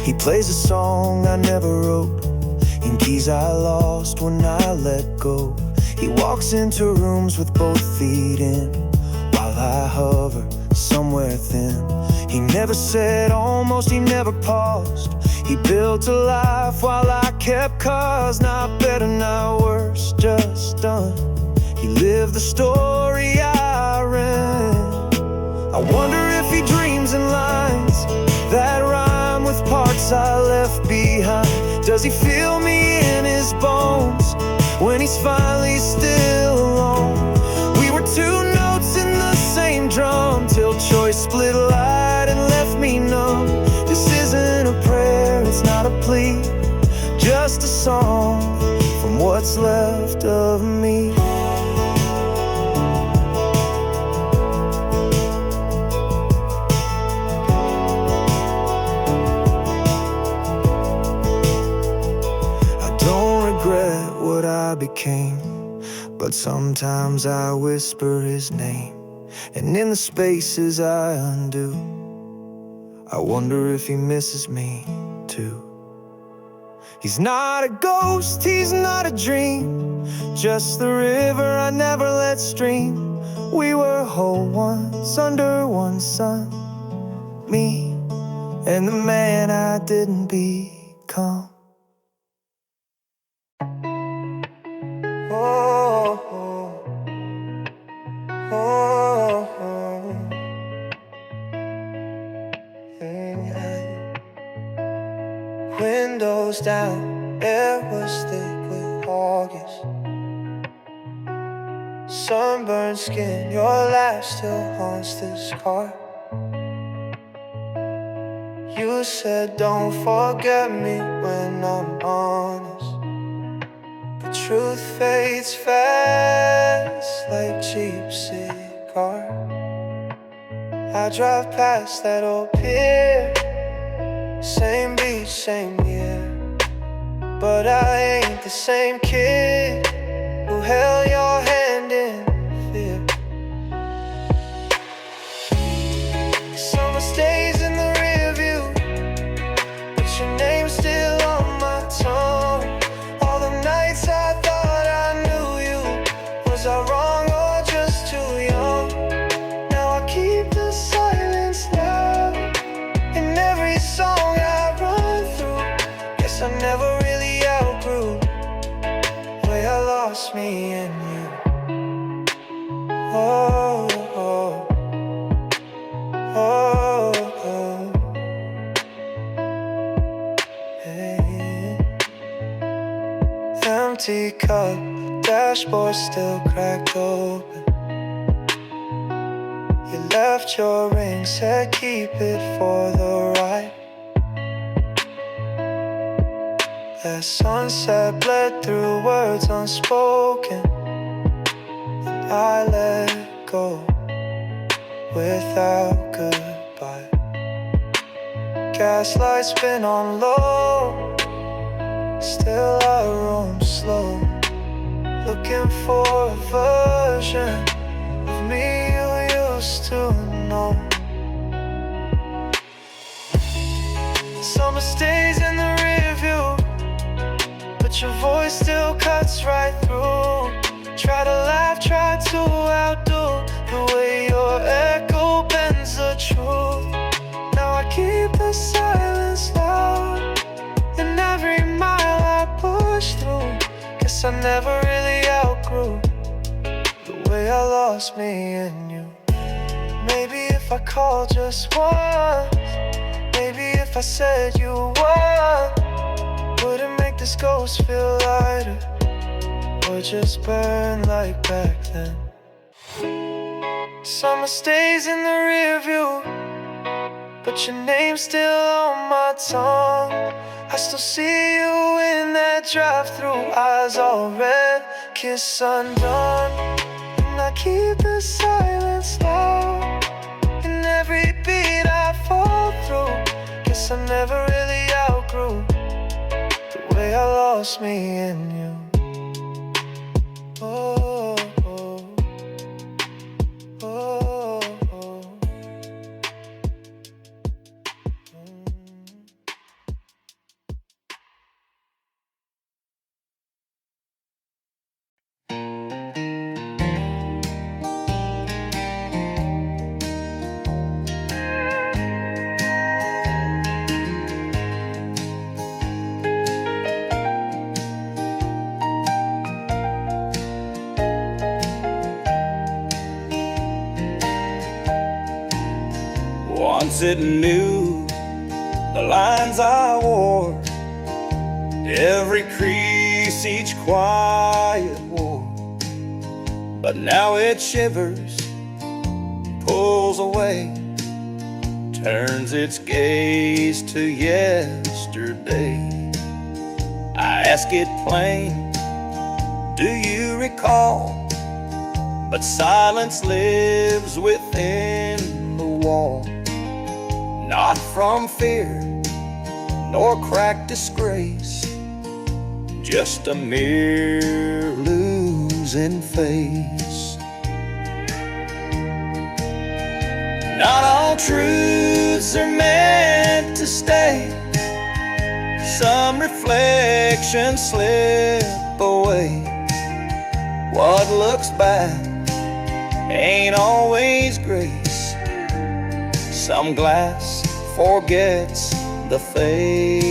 He plays a song I never wrote, in keys I lost when I let go. He walks into rooms with both feet in, while I hover somewhere thin. He never said almost, he never paused. He built a life while I kept cause. Not better, not worse, just done. He lived the story I read. I wonder if he dreams in lines that rhyme with parts I left behind. Does he feel me in his bones when he's finally still alone? We were two notes in the same drum, till choice split light and left me numb. This isn't a prayer, it's not a plea, just a song from what's left of me. I became, but sometimes I whisper his name, and in the spaces I undo, I wonder if he misses me too. He's not a ghost, he's not a dream, just the river I never let stream. We were whole once under one sun, me and the man I didn't become. Oh, oh, oh, oh. Yeah. Windows down, air was thick with August. Sunburned skin, your laugh still haunts this car. You said don't forget me when I'm honest. Truth fades fast like cheap cigar. I drive past that old pier, same beach, same year, but I ain't the same kid who held your hand in fear. Summer stays in the rear view, but your name's still on my tongue. All the nights I thought I knew you, was I wrong or just too young? Now I keep the silence loud in every song I run through. Guess I never really outgrew the way I lost me in you. Oh, oh, oh, oh. Hey. Empty cup, dashboard still cracked open. You left your ring, said keep it for the ride. That sunset bled through words unspoken, and I let go without goodbye. Gaslight's been on low, still I roam slow, looking for a version of me you used to know. Summer stays in the rear view, but your voice still cuts right through. Try to laugh, try to outdo the way your echo bends the truth. Now I keep the silence loud in every mile I push through. Guess I never really outgrew the way I lost me in you. Maybe if I called just once, maybe if I said you were, would it make this ghost feel lighter, or just burn like back then? Summer stays in the rear view, but your name's still on my tongue. I still see you in that drive-through, eyes all red, kiss undone. And I keep the silence loud in every beat I fall through. Guess I never really outgrew the way I lost me in you. Oh, oh, oh, oh. Once it knew the lines I wore, every crease, each quiet war. But now it shivers, pulls away, turns its gaze to yesterday. I ask it plain, do you recall? But silence lives within the wall. Not from fear, nor cracked disgrace, just a mere losing face. Not all truths are meant to stay. Some reflections slip away. What looks bad ain't always grace. Some glass forgets the face.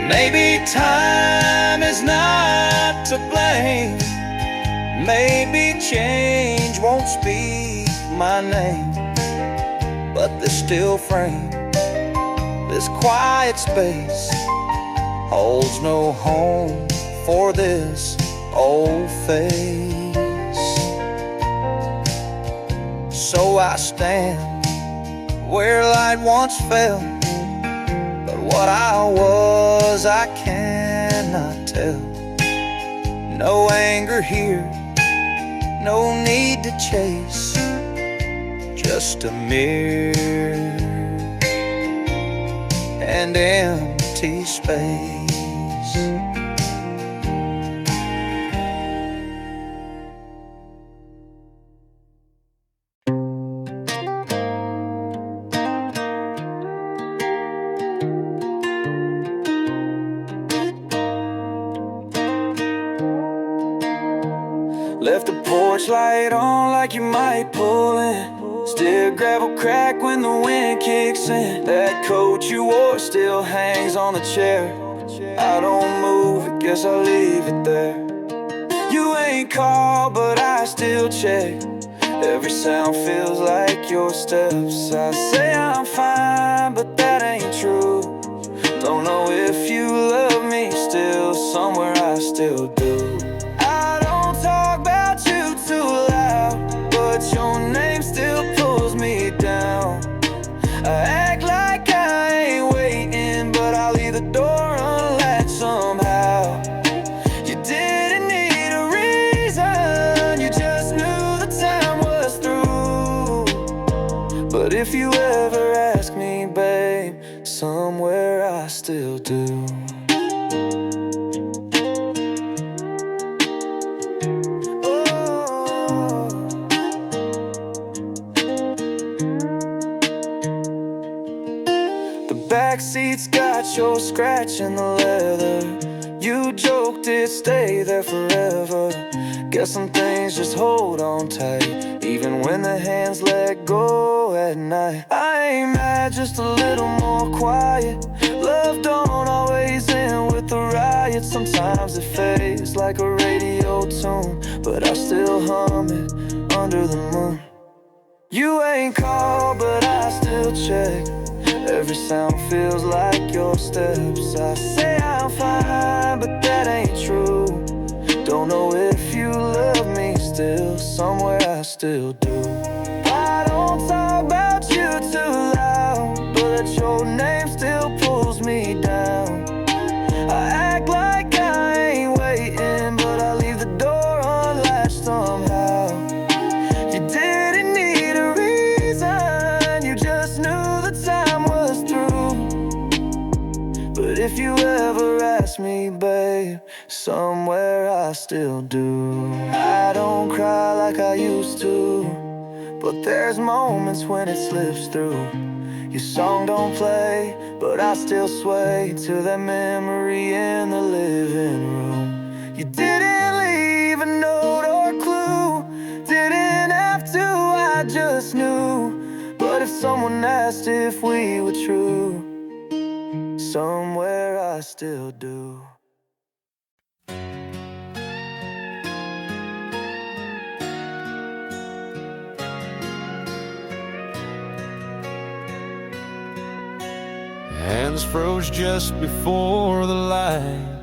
Maybe time is not to blame. Maybe change won't speak my name. But this still frame, this quiet space, holds no home for this old face. So I stand where light once fell, but what I was I cannot tell. No anger here, no need to chase, just a mirror and empty space. Left the porch light on like you might pull in. Still gravel crack when the wind kicks in. That coat you wore still hangs on the chair. I don't move it, guess I'll leave it there. You ain't called, but I still check. Every sound feels like your steps. I say I'm fine, but that ain't true. Don't know if you love me still, somewhere I still do. But if you ever ask me, babe, somewhere I still do. Backseat's got your scratch in the leather. You joked it'd stay there forever. Guess some things just hold on tight, even when the hands let go at night. I ain't mad, just a little more quiet. Love don't always end with the riot. Sometimes it fades like a radio tune, but I still hum it under the moon. You ain't called, but I still check. Every sound feels like your steps. I say I'm fine, but that ain't true. Don't know if you love me still. Somewhere I still do. I don't talk about you too loud, but your name still pulls me down. I act like I ain't waiting, but I leave the door unlatched somehow. You didn't need a reason, you just knew the time was through. But if you ever ask me, babe, somewhere I still do. I don't cry like I used to, but there's moments when it slips through. Your song don't play, but I still sway to that memory in the living room. You didn't leave a note or clue, didn't have to, I just knew. But if someone asked if we were true, somewhere I still do. Hands froze just before the light,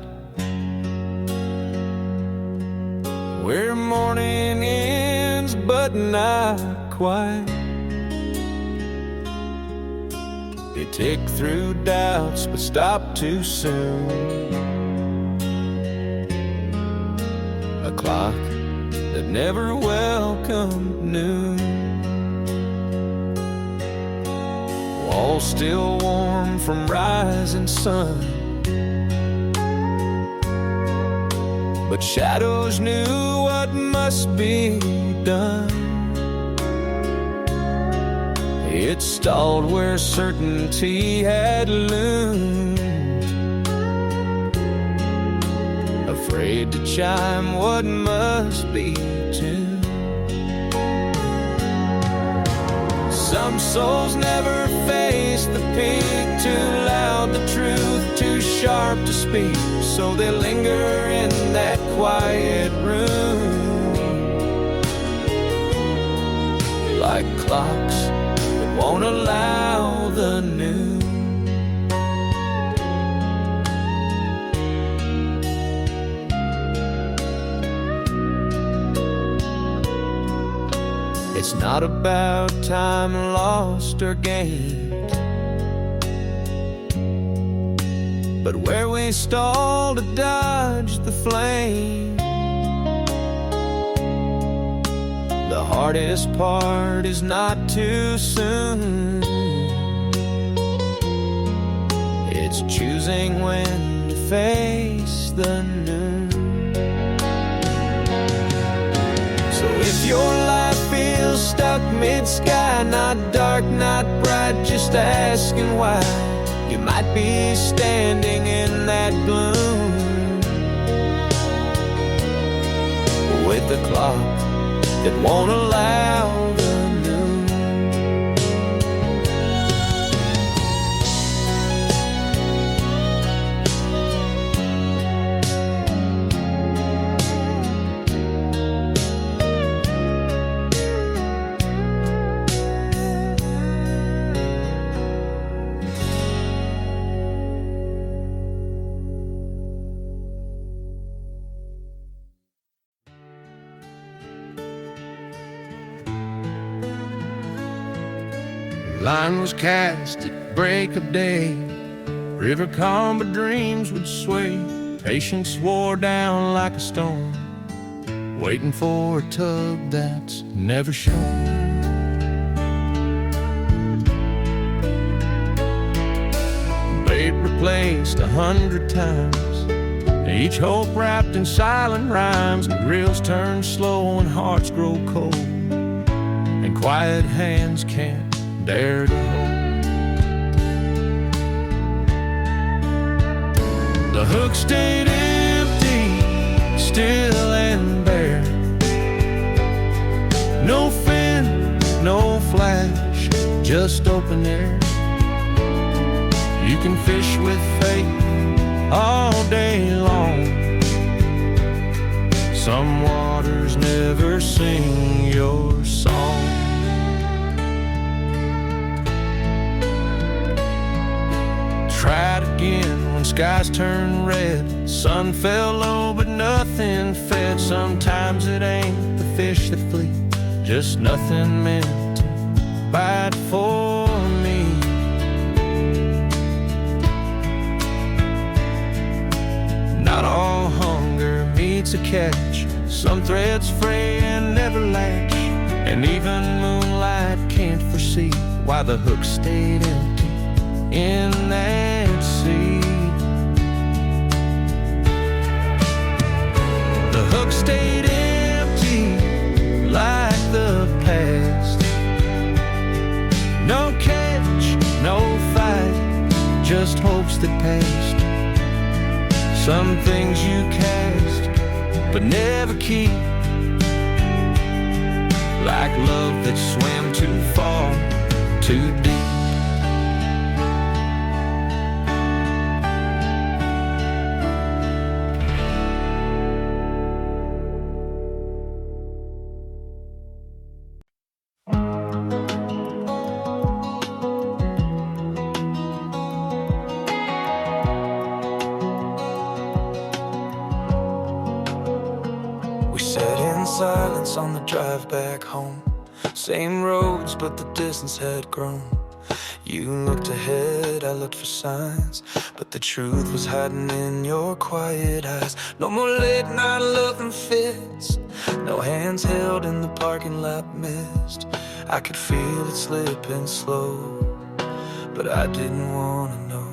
where morning ends but not quite. They tick through doubts but stop too soon. A clock that never welcomed noon. Walls still warm from rising sun, but shadows knew what must be done. It stalled where certainty had loomed, afraid to chime what must be tuned. Some souls never face the peak, too loud the truth, too sharp to speak, so they linger in that quiet room, like clocks that won't allow the noon. It's not about time lost or gained, but where we stall to dodge the flame. The hardest part is not too soon. It's choosing when to face the noon. So if your life feels stuck mid-sky, not dark, not bright, just asking why, you might be standing in that gloom, with a clock that won't allow the noon. Line was cast at break of day, river calm but dreams would sway. Patience wore down like a storm, waiting for a tug that's never shown. replaced 100 times. Each hope wrapped in silent rhymes. The reels turn slow and hearts grow cold, and quiet hands can't dare to hold. The hook stayed empty, still and bare. No fin, no flash, just open air. You can fish with faith all day long. Some waters never sing your song. Tried again when skies turned red. Sun fell low but nothing fed. Sometimes it ain't the fish that flee, just nothing meant to bite for me. Not all hunger meets a catch. Some threads fray and never latch, and even moonlight can't foresee why the hook stayed empty in that sea. The hook stayed empty like the past. No catch, no fight, just hopes that passed. Some things you cast but never keep, like love that swam too far, too deep. Silence on the drive back home. Same roads, but the distance had grown. You looked ahead, I looked for signs, but the truth was hiding in your quiet eyes. No more late night loving fits, no hands held in the parking lot mist. I could feel it slipping slow, but I didn't want to know.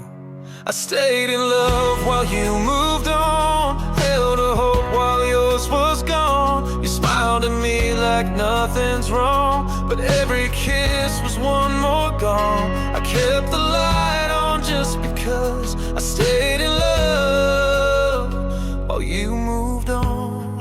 I stayed in love while you moved on, held a hope while yours was gone. You smiled at me like nothing's wrong, but every kiss was one more gone. I kept the light on just because I stayed in love while you moved on.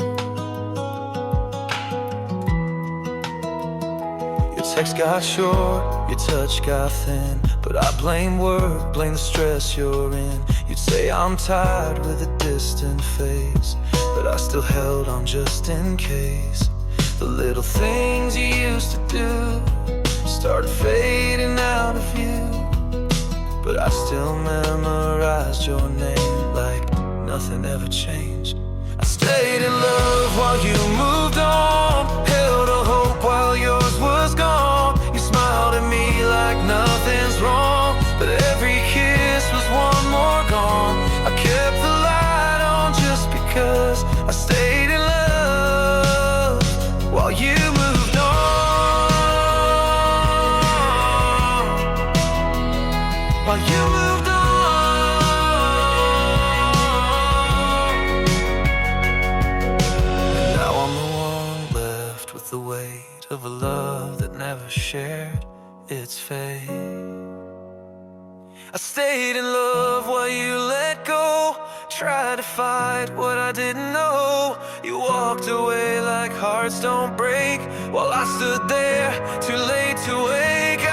Your text got short, your touch got thin, but I blame work, blame the stress you're in. You'd say I'm tired with a distant face, but I still held on just in case. The little things you used to do started fading out of view, but I still memorized your name like nothing ever changed. I stayed in love while you moved on, held a hope while yours was gone. You smiled at me like nothing's wrong, but every kiss was one more gone. I kept the light on just because I stayed in love while you moved on. While you moved on. And now I'm the one left with the weight of a love that never shared its fate. I stayed in love while you let go, tried to fight what I didn't know. You walked away like hearts don't break, while I stood there too late to wake.